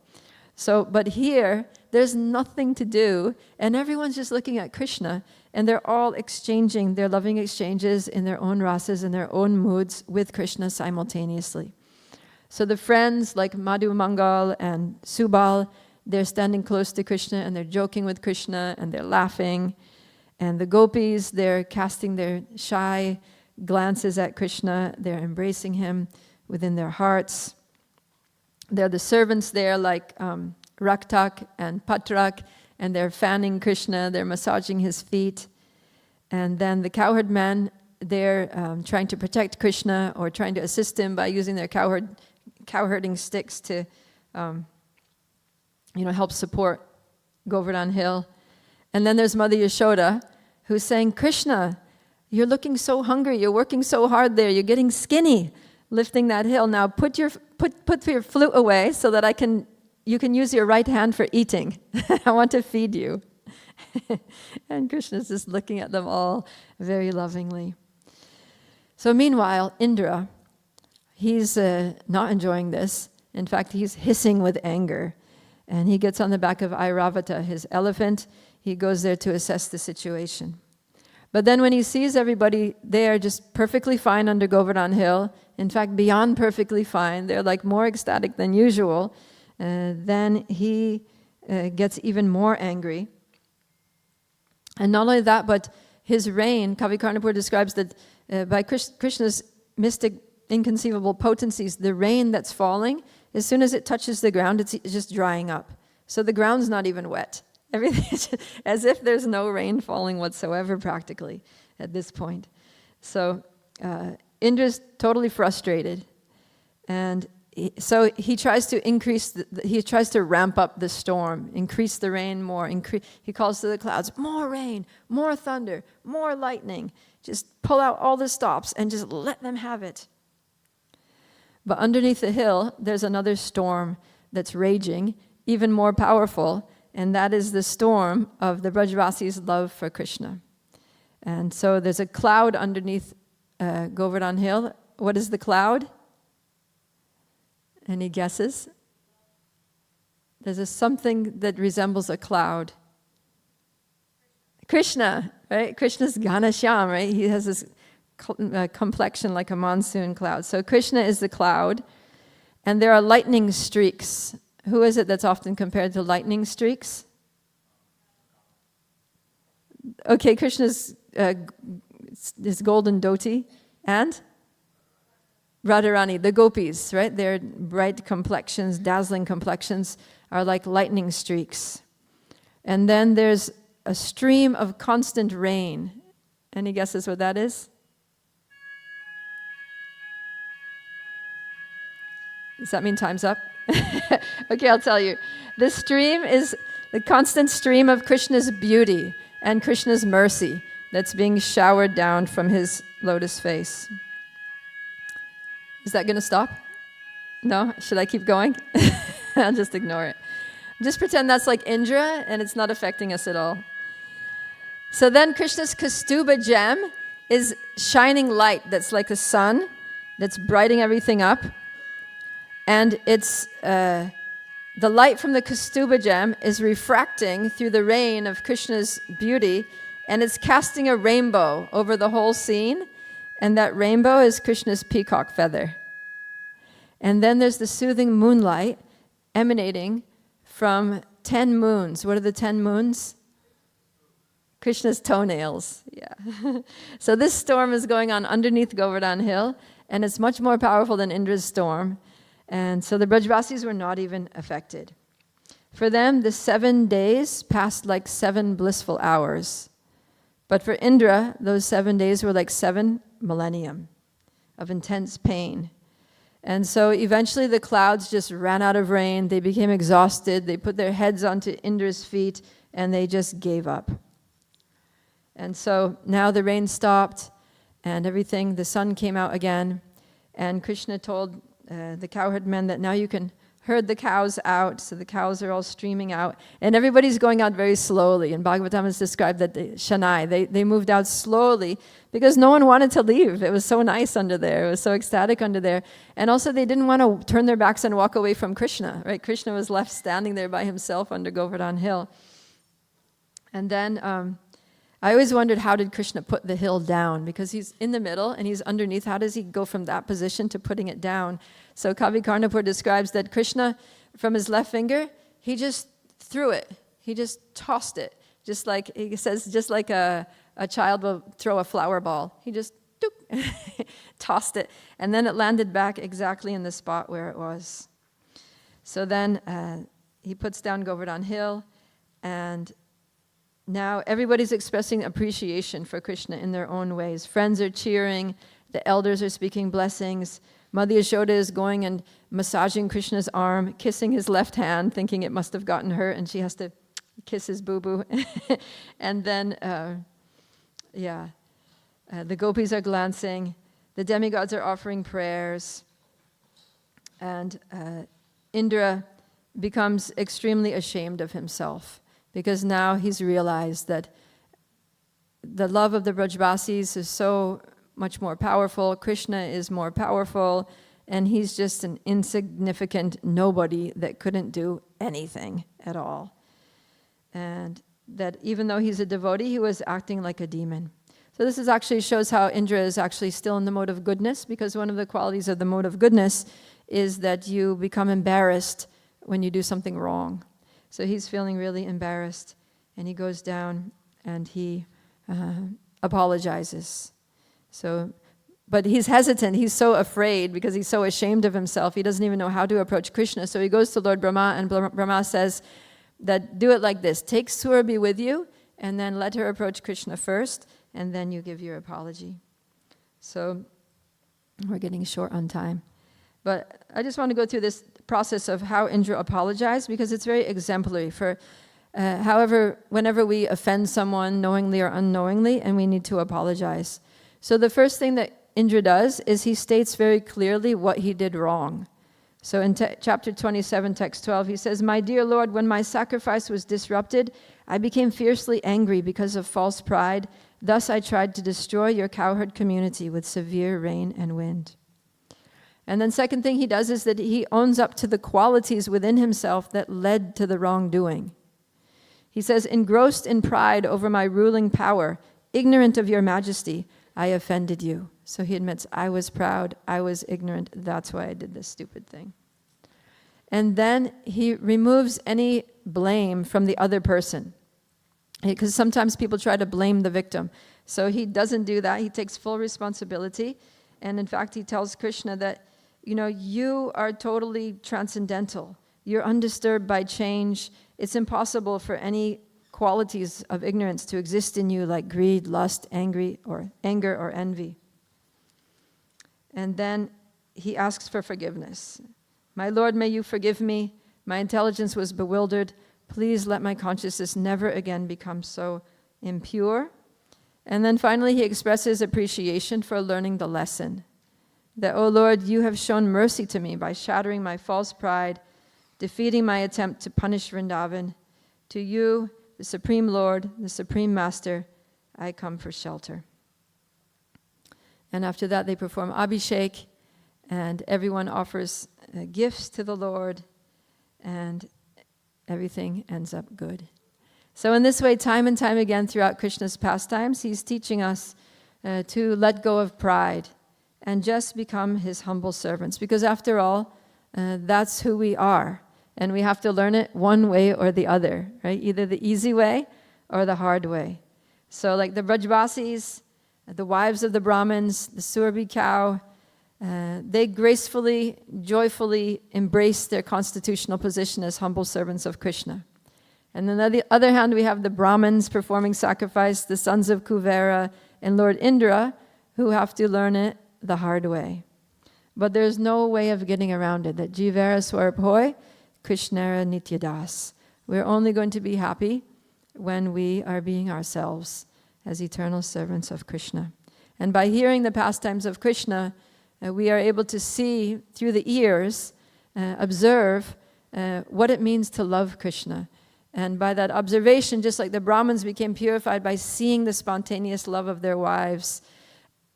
Speaker 5: So, but here, there's nothing to do, and everyone's just looking at Krishna, and they're all exchanging their loving exchanges in their own rasas, in their own moods with Krishna simultaneously. So the friends like Madhu Mangal and Subal, they're standing close to Krishna, and they're joking with Krishna, and they're laughing. And the gopis, they're casting their shy glances at Krishna, they're embracing him within their hearts. They're the servants there like Raktak and Patrak, and they're fanning Krishna, they're massaging his feet. And then the cowherd men, they're trying to protect Krishna or trying to assist him by using their cowherding sticks to help support Govardhan Hill. And then there's Mother Yashoda, who's saying, Krishna, you're looking so hungry. You're working so hard there. You're getting skinny, lifting that hill. Now put your flute away so that you can use your right hand for eating. I want to feed you. And Krishna's just looking at them all very lovingly. So meanwhile, Indra, he's not enjoying this. In fact, he's hissing with anger. And he gets on the back of Airavata, his elephant. He goes there to assess the situation. But then when he sees everybody there just perfectly fine under Govardhan Hill, in fact, beyond perfectly fine, they're like more ecstatic than usual, then he gets even more angry. And not only that, but his rain, Kavi Karnapur describes that by Krishna's mystic, inconceivable potencies, the rain that's falling, as soon as it touches the ground, it's just drying up. So the ground's not even wet. Everything is just, as if there's no rain falling whatsoever, practically, at this point. So Indra's totally frustrated, and so he tries to he tries to ramp up the storm, increase the rain more. He calls to the clouds, more rain, more thunder, more lightning. Just pull out all the stops and just let them have it. But underneath the hill, there's another storm that's raging, even more powerful, and that is the storm of the Brajavasis' love for Krishna. And so there's a cloud underneath Govardhan Hill. What is the cloud? Any guesses? There's something that resembles a cloud. Krishna, right? Krishna's Ghanashyam, right? He has this complexion like a monsoon cloud. So Krishna is the cloud, and there are lightning streaks. Who is it that's often compared to lightning streaks? Okay, Krishna's his golden dhoti, and Radharani, the gopis, right? Their bright complexions, dazzling complexions are like lightning streaks. And then there's a stream of constant rain. Any guesses what that is? Does that mean time's up? Okay, I'll tell you. The stream is the constant stream of Krishna's beauty and Krishna's mercy that's being showered down from his lotus face. Is that going to stop? No? Should I keep going? I'll just ignore it. Just pretend that's like Indra and it's not affecting us at all. So then Krishna's Kaustubha gem is shining light that's like the sun, that's brightening everything up. And it's the light from the Kaustubha gem is refracting through the rain of Krishna's beauty, and it's casting a rainbow over the whole scene, and that rainbow is Krishna's peacock feather. And then there's the soothing moonlight emanating from 10 moons. What are the 10 moons? Krishna's toenails. Yeah. So this storm is going on underneath Govardhan Hill, and it's much more powerful than Indra's storm. And so the Brajavasis were not even affected. For them, the 7 days passed like 7 blissful hours. But for Indra, those 7 days were like 7 millennium of intense pain. And so eventually the clouds just ran out of rain. They became exhausted. They put their heads onto Indra's feet, and they just gave up. And so now the rain stopped, and everything, the sun came out again. And Krishna told the cowherd men that now you can herd the cows out. So the cows are all streaming out. And everybody's going out very slowly. And Bhagavatam has described that Shanai, they moved out slowly because no one wanted to leave. It was so nice under there. It was so ecstatic under there. And also they didn't want to turn their backs and walk away from Krishna, right? Krishna was left standing there by himself under Govardhan Hill. And then I always wondered, how did Krishna put the hill down? Because he's in the middle and he's underneath. How does he go from that position to putting it down? So Kavi Karnapur describes that Krishna, from his left finger, he just threw it. He just tossed it. Just like, he says, just like a child will throw a flower ball. He just tossed it. And then it landed back exactly in the spot where it was. So then he puts down Govardhan Hill, and now everybody's expressing appreciation for Krishna in their own ways. Friends are cheering. The elders are speaking blessings. Mother Yashoda is going and massaging Krishna's arm, kissing his left hand, thinking it must have gotten hurt, and she has to kiss his boo-boo. And then, the gopis are glancing. The demigods are offering prayers. And Indra becomes extremely ashamed of himself, because now he's realized that the love of the Brajavasis is so much more powerful. Krishna is more powerful, and he's just an insignificant nobody that couldn't do anything at all. And that even though he's a devotee, he was acting like a demon. So this is actually shows how Indra is actually still in the mode of goodness, because one of the qualities of the mode of goodness is that you become embarrassed when you do something wrong. So he's feeling really embarrassed, and he goes down and he apologizes. So, but he's hesitant. He's so afraid because he's so ashamed of himself. He doesn't even know how to approach Krishna. So he goes to Lord Brahma, and Brahma says that do it like this. Take Surabhi with you, and then let her approach Krishna first, and then you give your apology. So we're getting short on time. But I just want to go through this process of how Indra apologized, because it's very exemplary for whenever we offend someone knowingly or unknowingly, and we need to apologize. So the first thing that Indra does is he states very clearly what he did wrong. So in chapter 27, text 12, he says, "My dear Lord, when my sacrifice was disrupted, I became fiercely angry because of false pride. Thus I tried to destroy your cowherd community with severe rain and wind." And then second thing he does is that he owns up to the qualities within himself that led to the wrongdoing. He says, "Engrossed in pride over my ruling power, ignorant of your majesty, I offended you." So he admits, I was proud, I was ignorant, that's why I did this stupid thing. And then he removes any blame from the other person. Because sometimes people try to blame the victim. So he doesn't do that. He takes full responsibility. And in fact, he tells Krishna that, you are totally transcendental. You're undisturbed by change. It's impossible for any qualities of ignorance to exist in you like greed, lust, anger, or envy. And then he asks for forgiveness. "My Lord, may you forgive me. My intelligence was bewildered. Please let my consciousness never again become so impure." And then finally he expresses appreciation for learning the lesson. That, "O Lord, you have shown mercy to me by shattering my false pride, defeating my attempt to punish Vrindavan. To you, the Supreme Lord, the Supreme Master, I come for shelter." And after that they perform Abhishek, and everyone offers gifts to the Lord, and everything ends up good. So in this way, time and time again throughout Krishna's pastimes, he's teaching us to let go of pride and just become his humble servants. Because after all, that's who we are. And we have to learn it one way or the other, right? Either the easy way or the hard way. So like the Brajbasis, the wives of the Brahmins, the Surabhi cow, they gracefully, joyfully embrace their constitutional position as humble servants of Krishna. And then on the other hand, we have the Brahmins performing sacrifice, the sons of Kuvera and Lord Indra, who have to learn it the hard way. But there's no way of getting around it, that Jivara Swarup Hoy, Krishnara Nityadas. We're only going to be happy when we are being ourselves as eternal servants of Krishna. And by hearing the pastimes of Krishna, we are able to see through the ears, observe what it means to love Krishna. And by that observation, just like the Brahmins became purified by seeing the spontaneous love of their wives,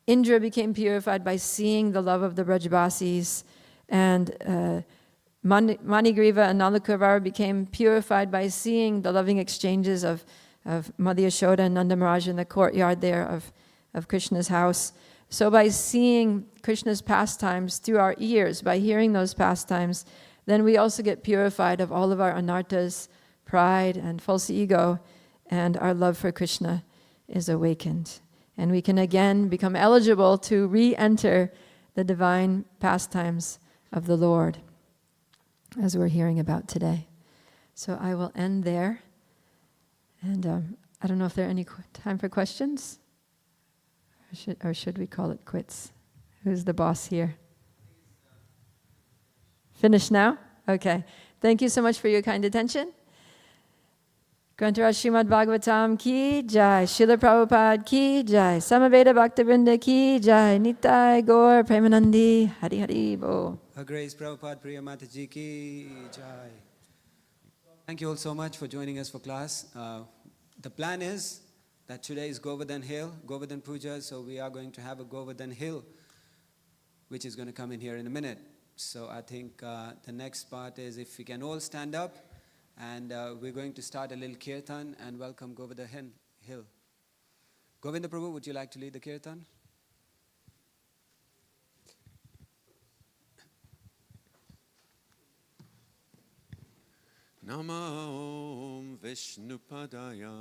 Speaker 5: Indra became purified by seeing the love of the Brajbasis, and Manigriva and Nalakavara became purified by seeing the loving exchanges of Madhya Yashoda and Nanda Maharaj in the courtyard there of Krishna's house. So by seeing Krishna's pastimes through our ears, by hearing those pastimes, then we also get purified of all of our anarthas, pride and false ego, and our love for Krishna is awakened. And we can again become eligible to re-enter the divine pastimes of the Lord, as we're hearing about today. So I will end there. And I don't know if there are any time for questions? Or should we call it quits? Who's the boss here? Finish now? Okay. Thank you so much for your kind attention. Grantaraj Srimad Bhagavatam ki jai, Srila Prabhupada ki jai, Samaveda Bhaktivedanta ki jai, Nitai Gaur Premanandi, Hari Hari Bo.
Speaker 2: Her Grace Prabhupada Priya Mataji ki jai. Thank you all so much for joining us for class. The plan is that today is Govardhan Hill, Govardhan Puja, so we are going to have a Govardhan Hill, which is going to come in here in a minute. So I think the next part is if we can all stand up, and we're going to start a little kirtan and welcome Govardhan Hill. Govinda Prabhu, would you like to lead the kirtan?
Speaker 6: Namo Vishnupadaya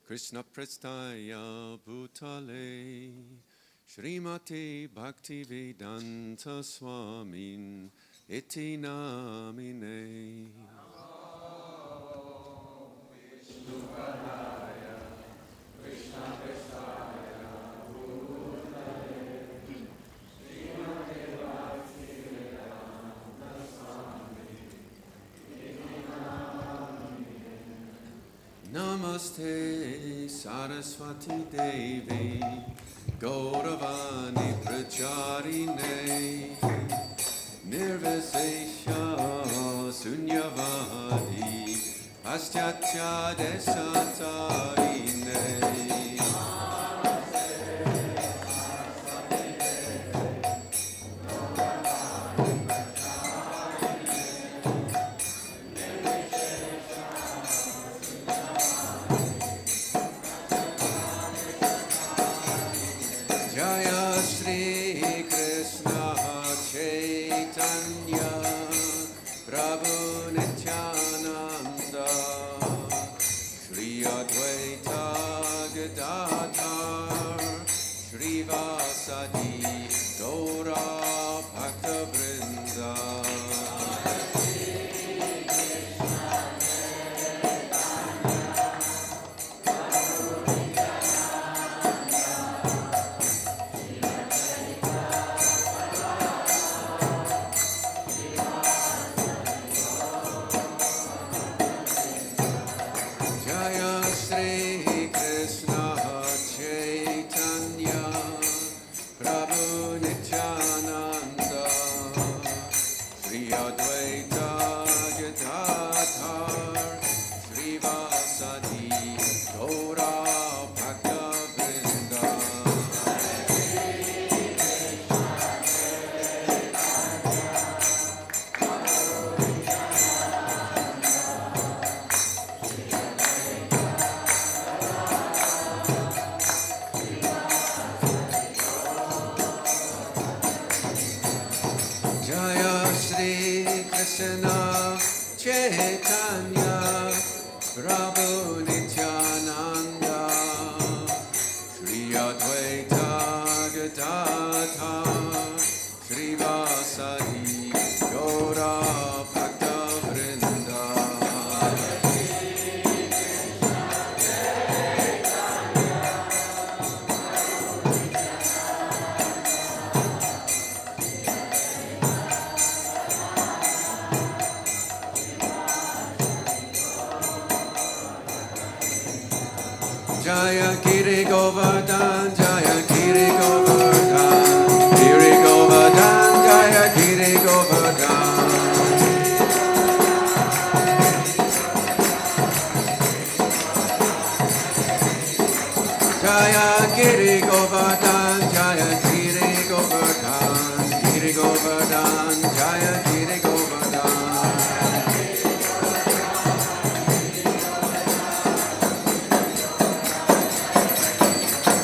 Speaker 6: Krishna Prestaya Bhutale Srimati Bhaktivedanta Swamin Iti Namine. Namaste Saraswati Devi Gauravani Pracharine Nirvisesha Sunyavadi Paschatya Desatarine. Jaya Shri Krishna Chaitanya Prabhu Nityananda Shri Advaita Gadadhar Shri Vasadi Gaura Bhaktivinoda. Jaya Shri Krishna Chaitanya Prabhu Nityananda Shri Advaita Gadadhar Shri Vasadi Gaura Bhaktivinoda. Jaya Shri Krishna Chaitanya Prabhu Nityananda Shri Advaita Gadadhar Shri Vasadi Gaura Bhaktivinoda. Jaya Giri Govardhan, Jaya Giri Govardhan, Giri Govardhan, Jaya Giri Govardhan. Jaya Giri Govardhan, Jaya Giri Govardhan, Giri Govardhan, Jaya Giri Govardhan.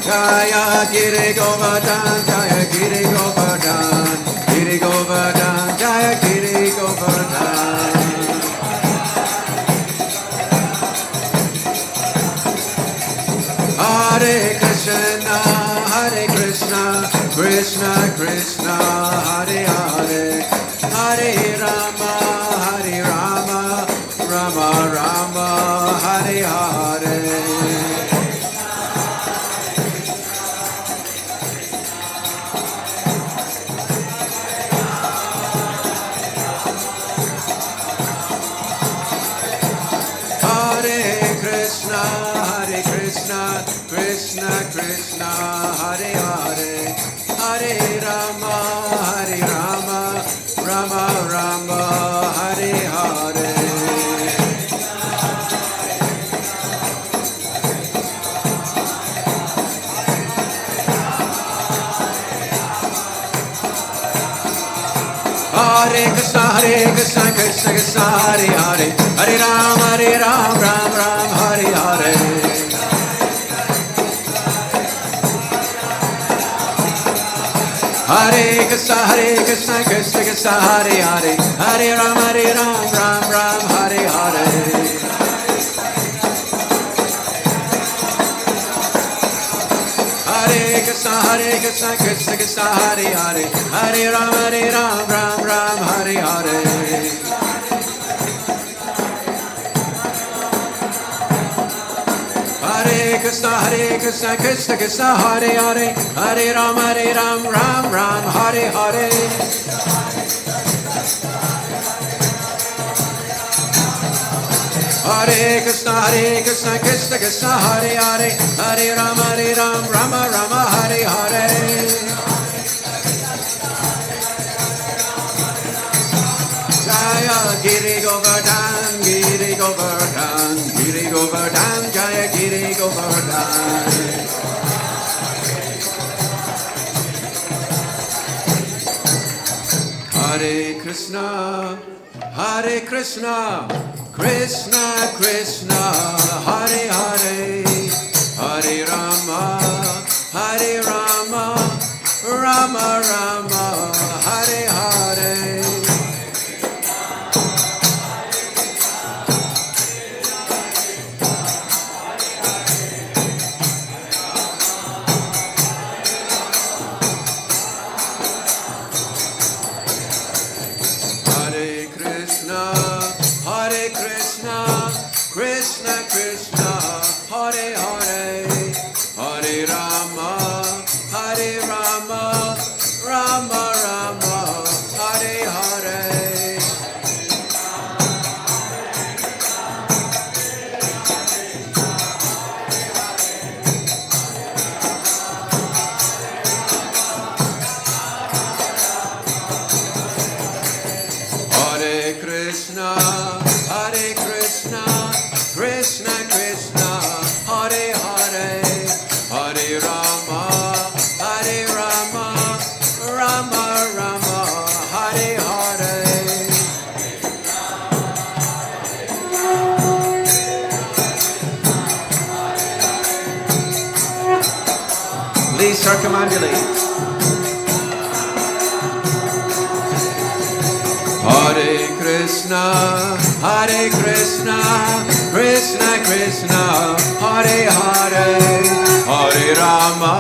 Speaker 6: Jaya Giri Govardhan, Jaya Giri Govardhan, Giri Govardhan, Jaya Giri Govardhan. Hare Krishna, Hare Krishna, Krishna Krishna, Hare Hare, Hare Rama, Hare Rama, Rama Rama, Hare Hare. Hare Krishna, Hare Krishna, Krishna Krishna, Hare Hare, Hare Rama, Hare Rama, Rama Rama, Hare Hare. Hare Krishna, Krishna Krishna, Hare Hare, Hare Ram, Ram Ram, Hare Hare. Hare Krishna, Krishna Krishna, Hare Hare, Hare Ram, Ram Ram, Hare Hare. Hare Krishna, Krishna Krishna, Hare Hare, Hare Ram, Ram Ram, Hare Hare. Hare Krishna, Krishna Krishna, Hare Hare, Hare Ram, Ram Ram, Hare Hare. Hare Krishna, Krishna Krishna, Hare Hare, Hare Ram, Rama Rama, Hare Hare. Jaya Giri Govardhan, Giri Govardhan, Giri Govardhan, Jaya Giri Govardhan. Hare Krishna, Krishna Krishna, Hare Hare, Hare Rama, Rama Rama, Hare Hare. Krishna Krishna, Hare Hare, Hare Rama, Rama Rama, Hare Hare. Hare Krishna, Krishna Krishna, Hare Hare, Hare Rama, Rama Rama, Hare Hare. Please circumambulate. Hare Krishna, Krishna Krishna, Hare Hare, Hare Rama,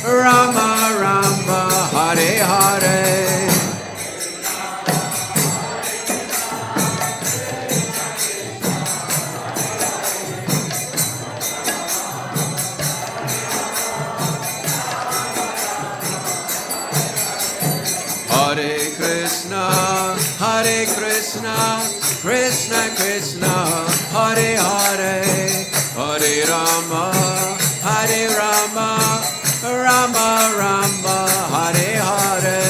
Speaker 6: Rama Rama, Hare Hare. Hare Krishna, Krishna Krishna, Hare Hare, Hare Rama, Rama Rama, Hare Hare.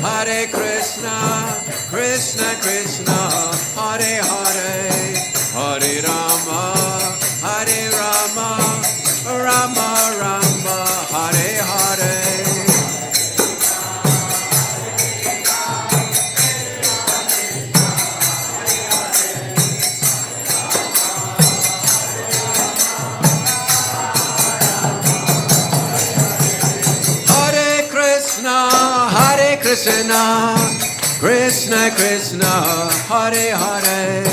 Speaker 6: Hare Krishna, Krishna Krishna, Hare Hare, Hare Rama, Rama Rama, Hare Hare. Krishna, Krishna Krishna, Hare Hare,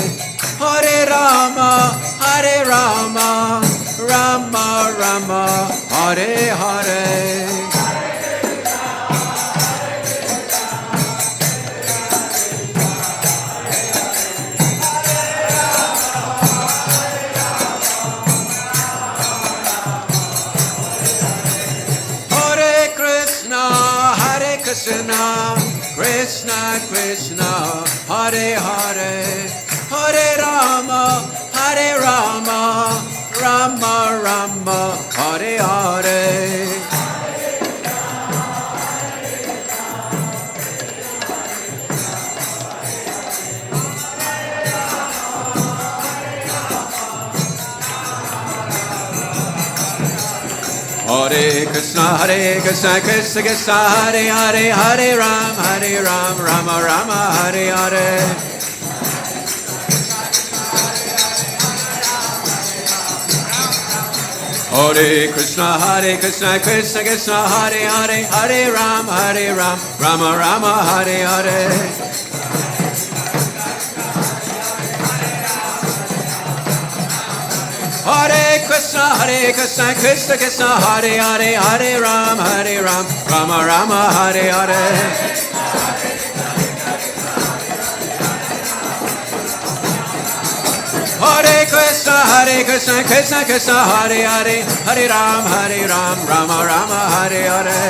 Speaker 6: Hare Rama, Rama Rama, Hare Hare. Krishna, Krishna Krishna, Hare Hare, Hare Rama, Rama Rama, Hare Hare. Hare Krishna, Krishna Krishna, Hare Hare, Hare Ram, Rama Rama, Hare Hare. Hare Krishna, Krishna Krishna, Hare Hare, Hare Ram, Rama Rama, Hare Hare. Hare Krishna, Krishna Krishna, Hare Hare, Hare Ram, Rama Rama, Hare Hare. Hare Krishna, Krishna Krishna, Hare Hare, Hare Ram, Rama Rama, Hare Hare.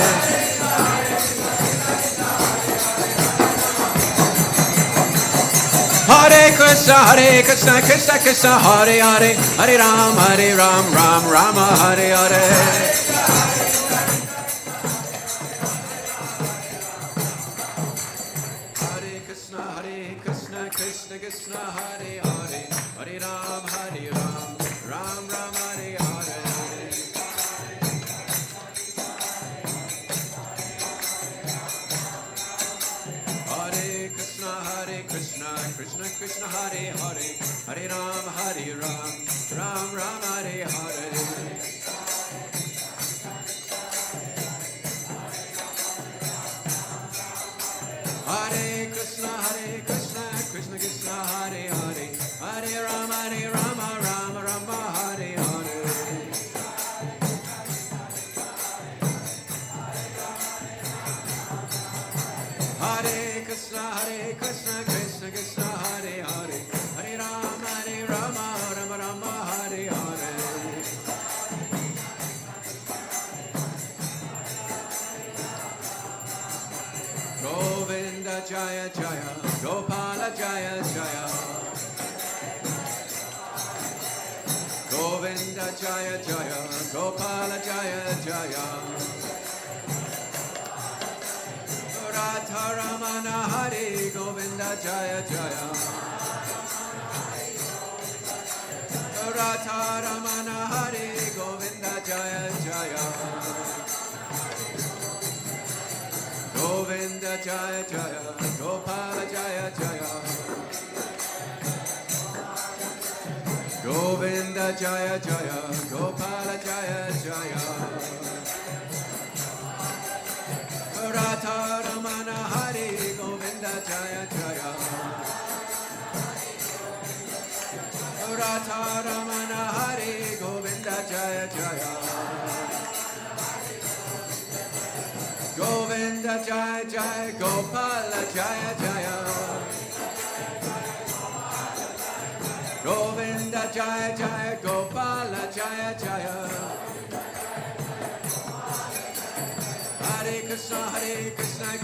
Speaker 6: Hare Krishna, Krishna Krishna, Hare Hare, Hare Ram, Ram Rama, Hare Hare. Hare Krishna, Krishna Krishna, Hare Hare, Hare Ram, Ram Ram, Hare Hare. Hare Krishna, Krishna Krishna, Hare Hare, Hare Ram, Ram Ram, Hare Hare. Hare Krishna, Krishna Krishna, Hare Hare, Hare Rama, Rama Rama, Hare Hare. Hare Krishna, Krishna Krishna, Hare Hare, Hare Rama, Rama Rama, Hare Hare. Govinda Jaya Jaya, Gopala Jaya Jaya. Govinda Jaya Jaya, Gopala Jaya Jaya. Radha Ramana Hare, Govinda Jaya Jaya. Radha Ramana Hare, Govinda Jaya Jaya. Govinda Jaya Jaya, Gopala Jaya Jaya. Govinda Jaya Jaya, Gopala Jaya Jaya. Radha Ramana Hare, Govinda Jaya Jaya. Radha Ramana Hare, Govinda Jaya Jaya. Govinda Jaya Jaya, Gopala Jaya Jaya. Govinda Jaya Jaya, Gopala Jaya Jaya. Hare Krishna,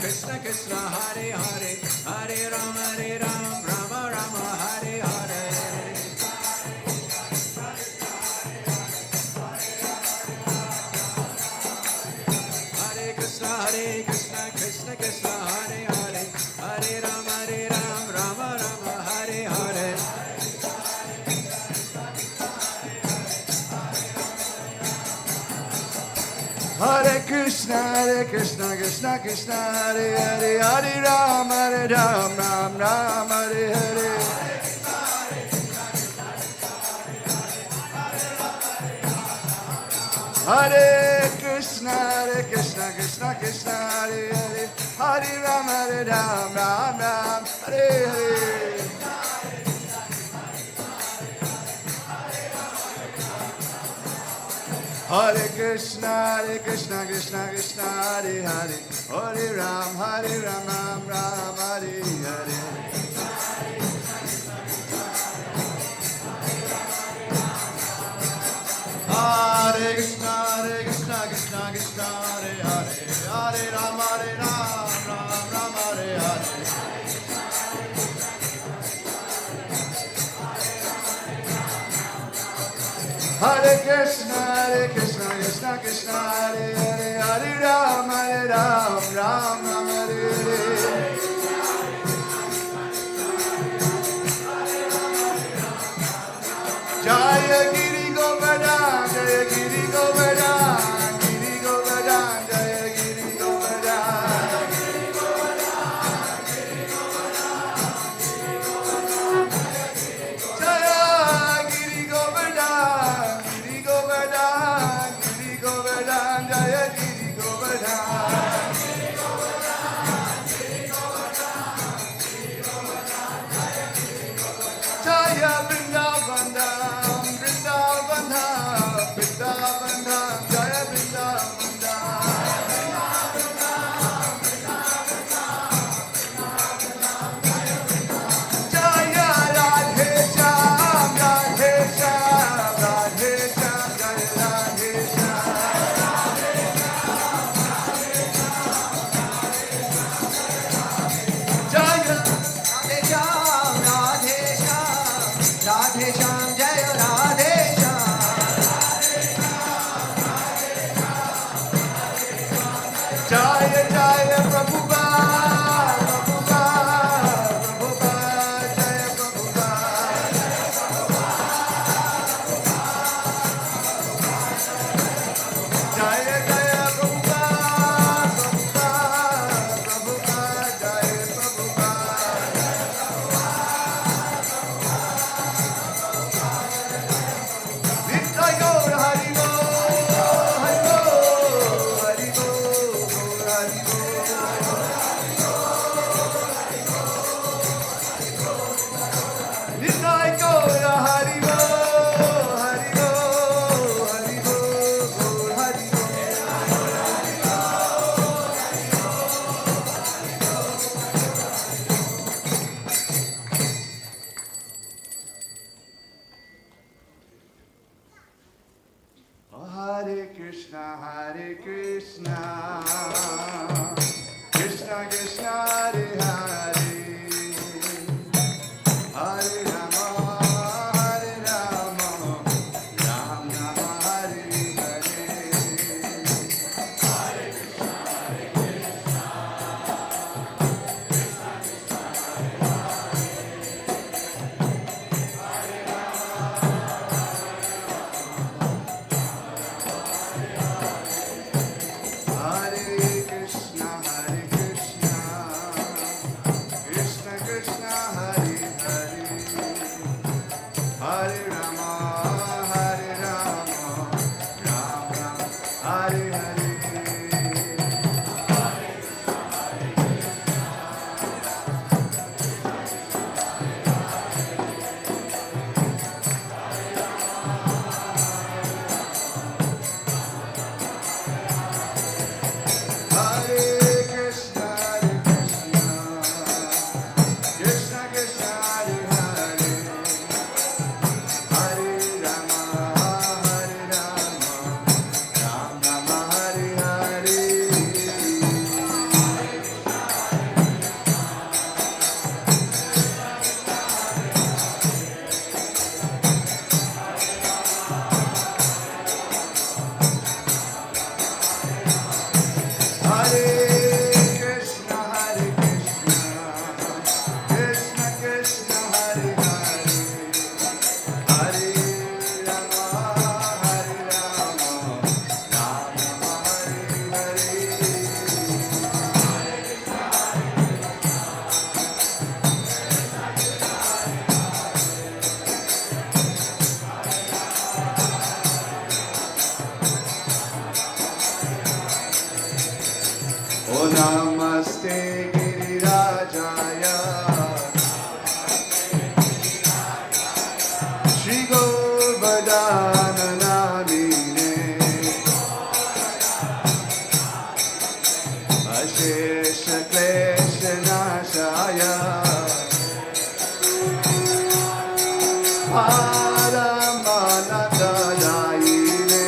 Speaker 6: Krishna Krishna, Hare Hare, Hare Ram, Rama Rama, Hare Hare. Hare Krishna, Krishna Krishna, Hare Hare, Hare Ram, Rama Rama, Hare Hare.
Speaker 1: Hare Krishna, Krishna Krishna, Hare Hare, Hare Ram, Ram Ram, Hare Hare. Hare Krishna, Krishna Krishna, Hare Hare, Hare Ram, Ram, Hare Hare. Hare Krishna, Krishna Krishna, Hare Hare, Hare Ram, Ram Ram, Hare Hare. Hare Krishna, Krishna, Hare Hare, Hare Ram, Ram Ram, Hare Hare. Hare Krishna, Krishna, Hare Hare, Hare Ram, Ram Ram, Hare Hare. Jaya Giri Govardhan, Jaya Giri Govardhan, Giri Govardhan, Jaya Giri Govardhan. Jaya Giri Govardhan, Giri Govardhan.
Speaker 6: Jaya Shri Govardhana Namine Ashesha Klesha Nashaya Paramanandayine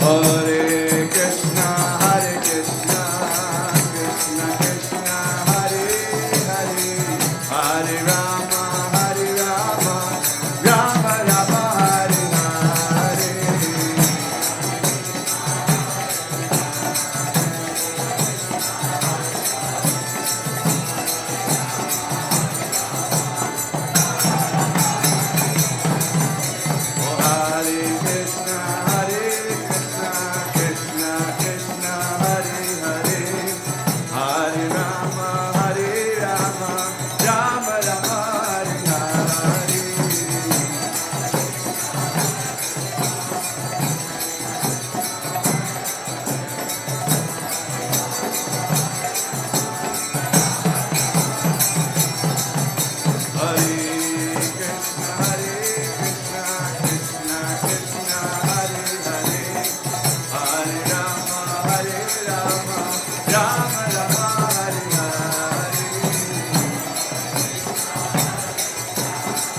Speaker 6: Hare Krishna Krishna Krishna Hare Hare Hare Rama Rama Rama Hare Hare Hare Krishna Krishna Krishna Hare Hare Hare Rama Rama Rama Hare Hare Hare Krishna Krishna Krishna Hare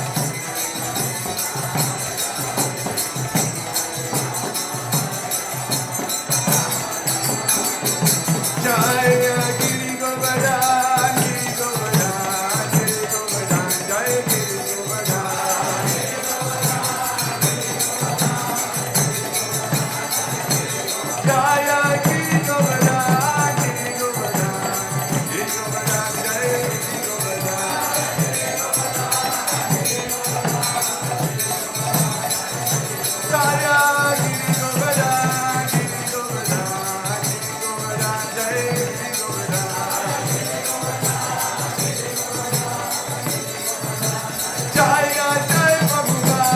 Speaker 6: Hare Hare Rama Rama Rama Hare Hare Jaya Giri Govardhan Giri Govardhan Jaya Giri Govardhan Jaya Giri Govardhan Giri Govardhan Jaya Giri Govardhan Jaya Giri Govardhan Jaya Giri Govardhan Jaya Jai Prabhupada Jai Prabhupada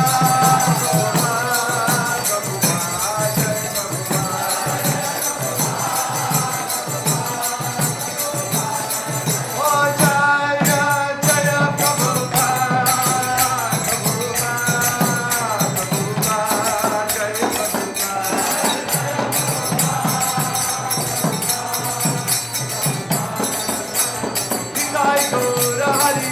Speaker 6: Oh Jaya Jaya Prabhupada Prabhupada Jai Prabhupada Jai Gaura Hari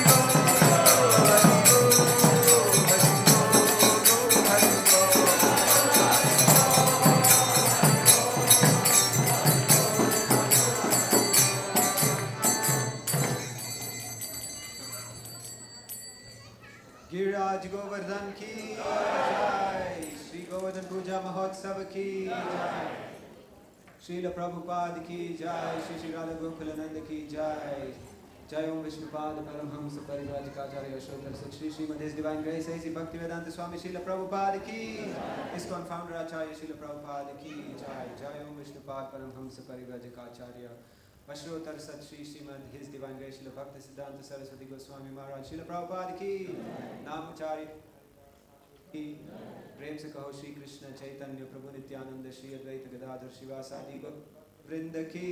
Speaker 6: Giraj Govardhan ki jai Shri Govardhan Puja Mahotsav ki jai Srila Prabhupada ki jai Shri Radha Gokulananda ki jai Jai Om Vishnupada Paramhamsa Parivajikacharya Ashokar Shri Srimad His Divine Grace A.C. Bhaktivedanta Swami Srila Prabhupada ki ISKCON Founder Acharya Srila Prabhupada ki jai Jai Om Vishnupada Paramhamsa Parivajikacharya Ashokar Shri Srimad His Divine Grace Srila Bhaktivedanta Saraswati Goswami Maharaj Srila Prabhupada ki Namacharya ki प्रेम से कहो श्री कृष्ण चैतन्य प्रभु नित्यानंद श्री अद्वैत गदाधर शिवासादि वृंद की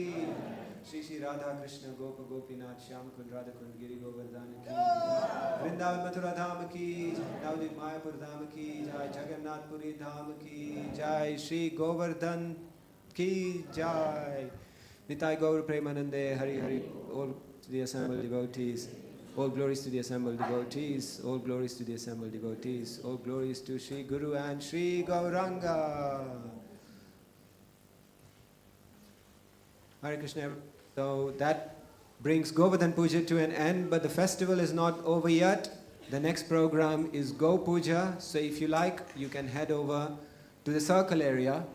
Speaker 6: श्री श्री राधा कृष्ण गोप गोपीनाथ श्याम कुंड राधा कुंड गिरि गोवर्धन की वृंदावन मथुरा धाम की नवदीप मायापुर धाम की जय जगन्नाथपुरी धाम की जय श्री गोवर्धन की जय निताय गौर प्रेमानंदे Hari Hari all to the assembled devotees. All glories to the assembled devotees, all glories to the assembled devotees, all glories to Sri Guru and Sri Gauranga. Hare Krishna. So that brings Govardhan Puja to an end, but the festival is not over yet. The next program is Go Puja. So if you like, you can head over to the circle area,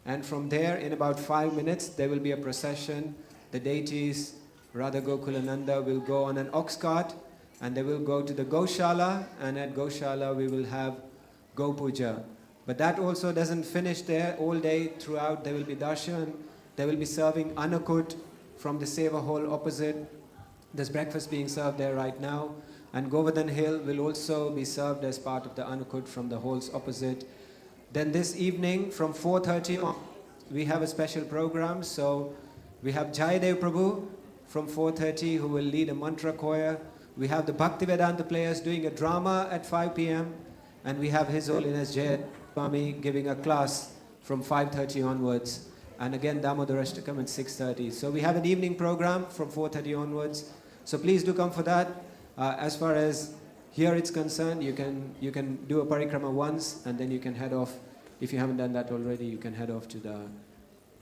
Speaker 6: and from there, in about 5 minutes, there will be a procession. The deities Radha Gokulananda will go on an ox cart, and they will go to the Goshala, and at Goshala we will have Go Puja. But that also doesn't finish there. All day throughout there will be darshan. They will be serving Annakuta from the Seva hall opposite. There's breakfast being served there right now. And Govardhan Hill will also be served as part of the Annakuta from the halls opposite. Then this evening from 4:30 on, we have a special program. So We have Jayadev Prabhu from 4:30 who will lead a mantra choir. We have the Bhaktivedanta players doing a drama at 5 p.m. And we have His Holiness Jay Swami giving a class from 5:30 onwards. And again, Damodarashtakam at 6:30. So we have an evening program from 4:30 onwards. So please do come for that. As far as here it's concerned, you can do a parikrama once and then you can head off. If you haven't done that already, you can head off to the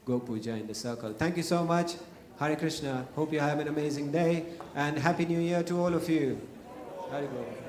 Speaker 6: Go Puja in the circle. Thank you so much. Hare Krishna. Hope you have an amazing day and Happy New Year to all of you. Hare Go.